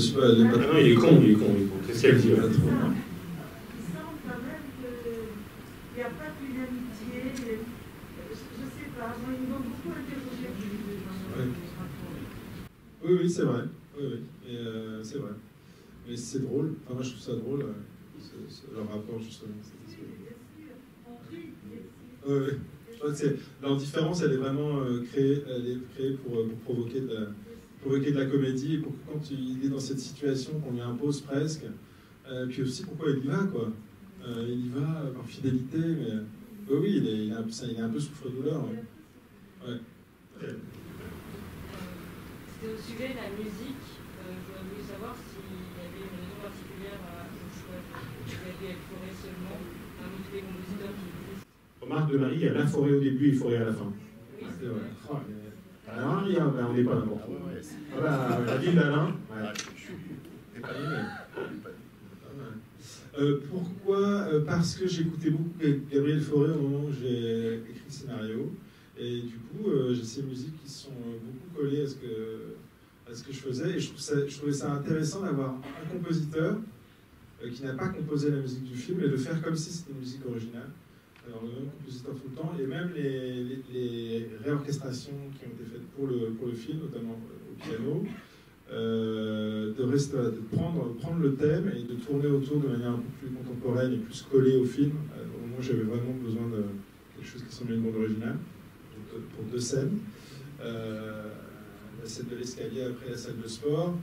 il est con. Qu'est-ce qu'elle dit Il semble quand même qu'il n'y a pas qu'une amitié. Je ne sais pas, moi, ils m'ont beaucoup interrogé. Oui, c'est vrai. Oui. Et, c'est vrai. Mais c'est drôle. Enfin, moi, je trouve ça drôle, leur rapport, justement. Oui. Je crois que leur différence, elle est vraiment créée pour provoquer de la comédie, et pour que quand il est dans cette situation qu'on lui impose presque, puis aussi pourquoi il y va, quoi. Il y va par fidélité, mais oui, il est un peu souffre-douleur. Ouais. C'était au sujet de la musique. J'aurais voulu savoir s'il y avait une raison particulière au choix de Gabriel Fauré seulement, parmi tous les compositeurs qui existent. Remarque de Marie, il y a La Forêt au début et Forêt à la fin. Oui, c'est vrai. On n'est pas n'importe où. La ville d'Alain. Pourquoi parce que j'écoutais beaucoup Gabriel Fauré au moment où j'ai écrit le scénario. Et du coup, j'ai ces musiques qui sont beaucoup collées à ce que je faisais. Et je trouvais ça intéressant d'avoir un compositeur qui n'a pas composé la musique du film et de faire comme si c'était une musique originale. Alors, le même compositeur tout le temps, et même les réorchestrations qui ont été faites pour le film, notamment au piano, de prendre le thème et de tourner autour de manière un peu plus contemporaine et plus collée au film. Au moment où j'avais vraiment besoin de quelque chose qui semblait une bande originale, pour deux scènes. La scène de l'escalier après la salle de sport,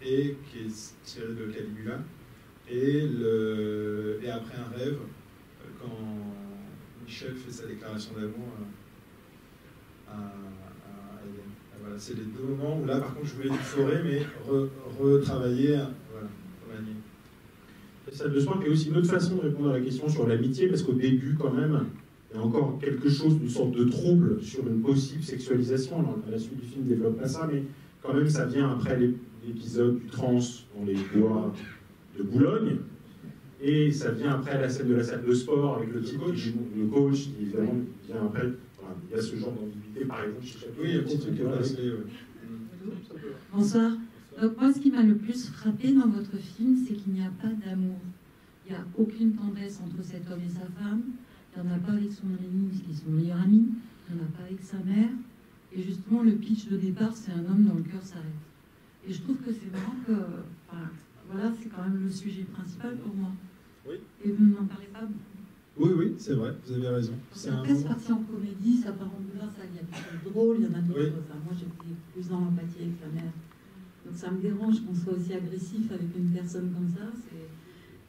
et qui est tirée de Caligula, et après un rêve, quand Michel fait sa déclaration d'amour à Hélène. Voilà, c'est les deux moments où là, par contre, je voulais du Forêt, mais retravailler, voilà, remanier. La salle de sport, qui est aussi une autre façon de répondre à la question sur l'amitié, parce qu'au début, quand même, il y a encore quelque chose d'une sorte de trouble sur une possible sexualisation. Alors, à la suite du film, ne développe pas ça, mais quand même, ça vient après l'épisode du trans dans les bois de Boulogne. Et ça vient après la scène de la salle de sport avec le type le coach qui évidemment vient après. Voilà, il y a ce genre d'ambiguïté, par exemple, chez chaque. Oui, il y a un petit truc qui est passé. Bonsoir. Donc moi, ce qui m'a le plus frappé dans votre film, c'est qu'il n'y a pas d'amour. Il n'y a aucune tendresse entre cet homme et sa femme. Il n'y en a pas avec son ami, qui est son meilleur ami. Il n'y en a pas avec sa mère. Et justement, le pitch de départ, c'est un homme dont le cœur s'arrête. Et je trouve que c'est vraiment que... Enfin, voilà, c'est quand même le sujet principal pour moi. Oui. Et vous n'en parlez pas beaucoup. Oui, oui, c'est vrai, vous avez raison. C'est presque parti en comédie, ça part en douleur, ça, il y a quelque chose de drôle, il y en a d'autres. Oui. Enfin, moi, j'étais plus dans l'empathie avec la mère. Donc ça me dérange qu'on soit aussi agressif avec une personne comme ça.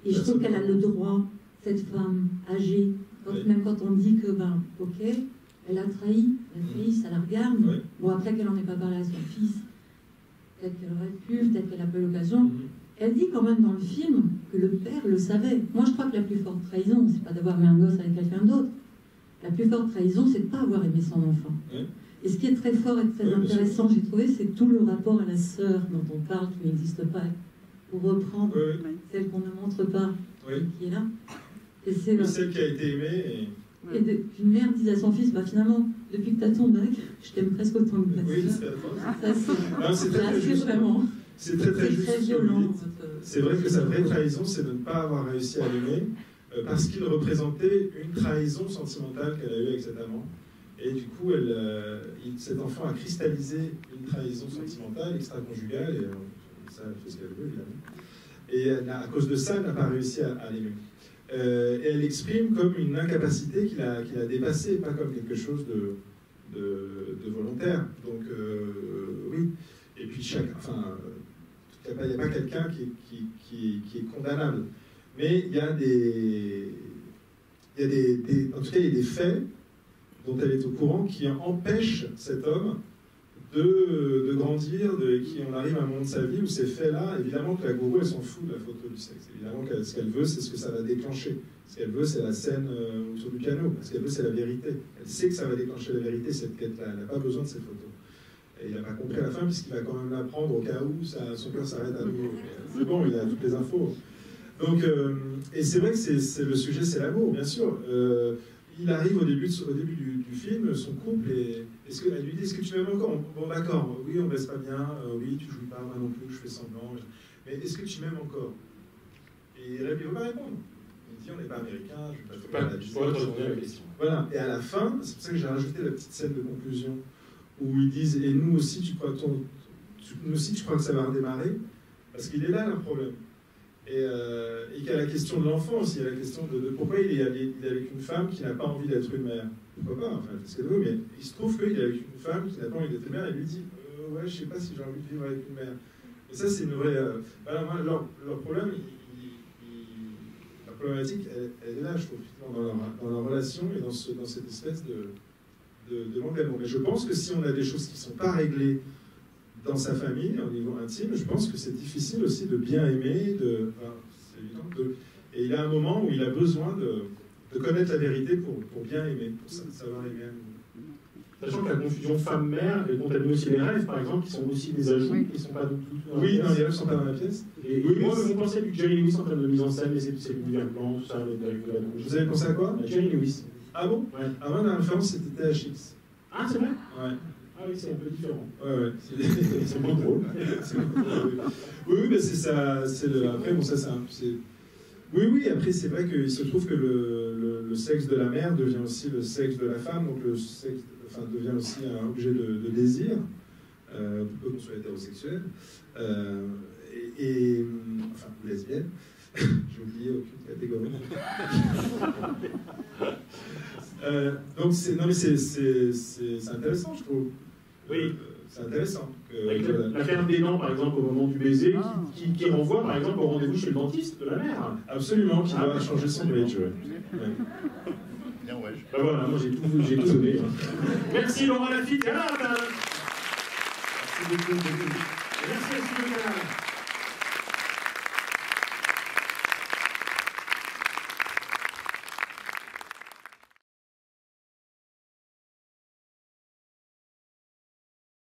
Et je trouve qu'elle a le droit, cette femme âgée, même quand on dit que, ben, ok, elle a trahi, ça la regarde. Oui. Bon, après qu'elle n'en ait pas parlé à son fils, peut-être qu'elle aurait pu, peut-être qu'elle n'a pas eu l'occasion. Elle dit quand même dans le film que le père le savait. Moi, je crois que la plus forte trahison, c'est pas d'avoir eu un gosse avec quelqu'un d'autre. La plus forte trahison, c'est de ne pas avoir aimé son enfant. Oui. Et ce qui est très fort et très intéressant, j'ai trouvé, c'est tout le rapport à la sœur dont on parle, qui n'existe pas, pour reprendre celle qu'on ne montre pas, qui est là. Et c'est celle qui a été aimée. Et une mère disait à son fils, bah finalement, depuis que tu as ton bac, je t'aime presque autant que ta sœur. Oui, c'est vraiment... C'est très violent. C'est vrai que sa vraie trahison, c'est de ne pas avoir réussi à l'aimer, parce qu'il représentait une trahison sentimentale qu'elle a eue avec cet amant. Et du coup, cet enfant a cristallisé une trahison sentimentale, extra-conjugale, et ça, elle fait ce qu'elle veut, évidemment. Et à cause de ça, elle n'a pas réussi à l'aimer. Et elle l'exprime comme une incapacité qu'il a dépassée, pas comme quelque chose de volontaire. Donc, oui. Et puis, il n'y a pas quelqu'un qui est condamnable. Mais il y a en tout cas, il y a des faits dont elle est au courant qui empêchent cet homme de grandir, qui on arrive à un moment de sa vie où ces faits-là, évidemment que la gourou, elle s'en fout de la photo du sexe. Évidemment que ce qu'elle veut, c'est ce que ça va déclencher. Ce qu'elle veut, c'est la scène autour du piano. Ce qu'elle veut, c'est la vérité. Elle sait que ça va déclencher la vérité, cette quête-là. Elle n'a pas besoin de cette photo. Et il n'a pas compris à la fin, puisqu'il va quand même l'apprendre au cas où son cœur s'arrête à nouveau. C'est bon, il a toutes les infos. Donc, et c'est vrai que le sujet, c'est l'amour, bien sûr. Il arrive au début du film, son couple, et elle lui dit, est-ce que tu m'aimes encore? Bon, d'accord, oui, on ne baisse pas bien, oui, tu jouis pas, moi non plus, je fais semblant. Mais est-ce que tu m'aimes encore? Et il ne veut pas répondre. Il dit, on n'est pas américain, je ne peux pas répondre à la question. Voilà, et à la fin, c'est pour ça que j'ai rajouté la petite scène de conclusion, où ils disent, et nous aussi, tu crois que ça va redémarrer? Parce qu'il est là, le problème. Et qu'il y a la question de l'enfant aussi, il y a la question de pourquoi il est avec une femme qui n'a pas envie d'être une mère. Pourquoi pas, enfin, c'est ce qu'elle veut, mais il se trouve qu'il est avec une femme qui n'a pas envie d'être une mère, et lui dit, ouais, je sais pas si j'ai envie de vivre avec une mère. Et ça, c'est une vraie... voilà, moi, leur problème, la problématique, elle est là, je trouve, dans leur relation et dans cette espèce de manque d'amour. Mais je pense que si on a des choses qui ne sont pas réglées dans sa famille, au niveau intime, je pense que c'est difficile aussi de bien aimer, c'est évident, et il y a un moment où il a besoin de connaître la vérité pour bien aimer, pour savoir aimer. Sachant que la confusion femme-mère, elle contamine aussi les rêves, par exemple, qui sont aussi des ajouts, qui ne sont pas du tout... Oui, non, les rêves ne sont pas dans la pièce. Et oui, moi, mon pensée du Jerry Lewis en termes de mise en scène, c'est l'univers blanc, tout ça, Vous avez pensé à quoi? Jerry Lewis. Ah bon? Ouais. Ah, moi, la référence, c'était THX. Ah, c'est vrai? Ouais. Ah oui, c'est un peu différent. Ouais. C'est moins drôle. Oui, mais c'est ça. Après, bon, ça, c'est... Oui, après, c'est vrai qu'il se trouve que le sexe de la mère devient aussi le sexe de la femme, donc le sexe devient aussi un objet de désir, peu qu'on soit hétérosexuel, enfin, ou lesbienne. J'ai oublié aucune catégorie. Donc, c'est intéressant, je trouve. Oui. C'est intéressant. La ferme des dents, par exemple, au moment du baiser, qui renvoie, par exemple, au rendez-vous chez le dentiste de la mère. Absolument, qui doit changer son bridge. Bien, ouais. Ben voilà, moi j'ai tout donné. Merci Laurent Lafitte. Merci beaucoup. Merci à Sylvain.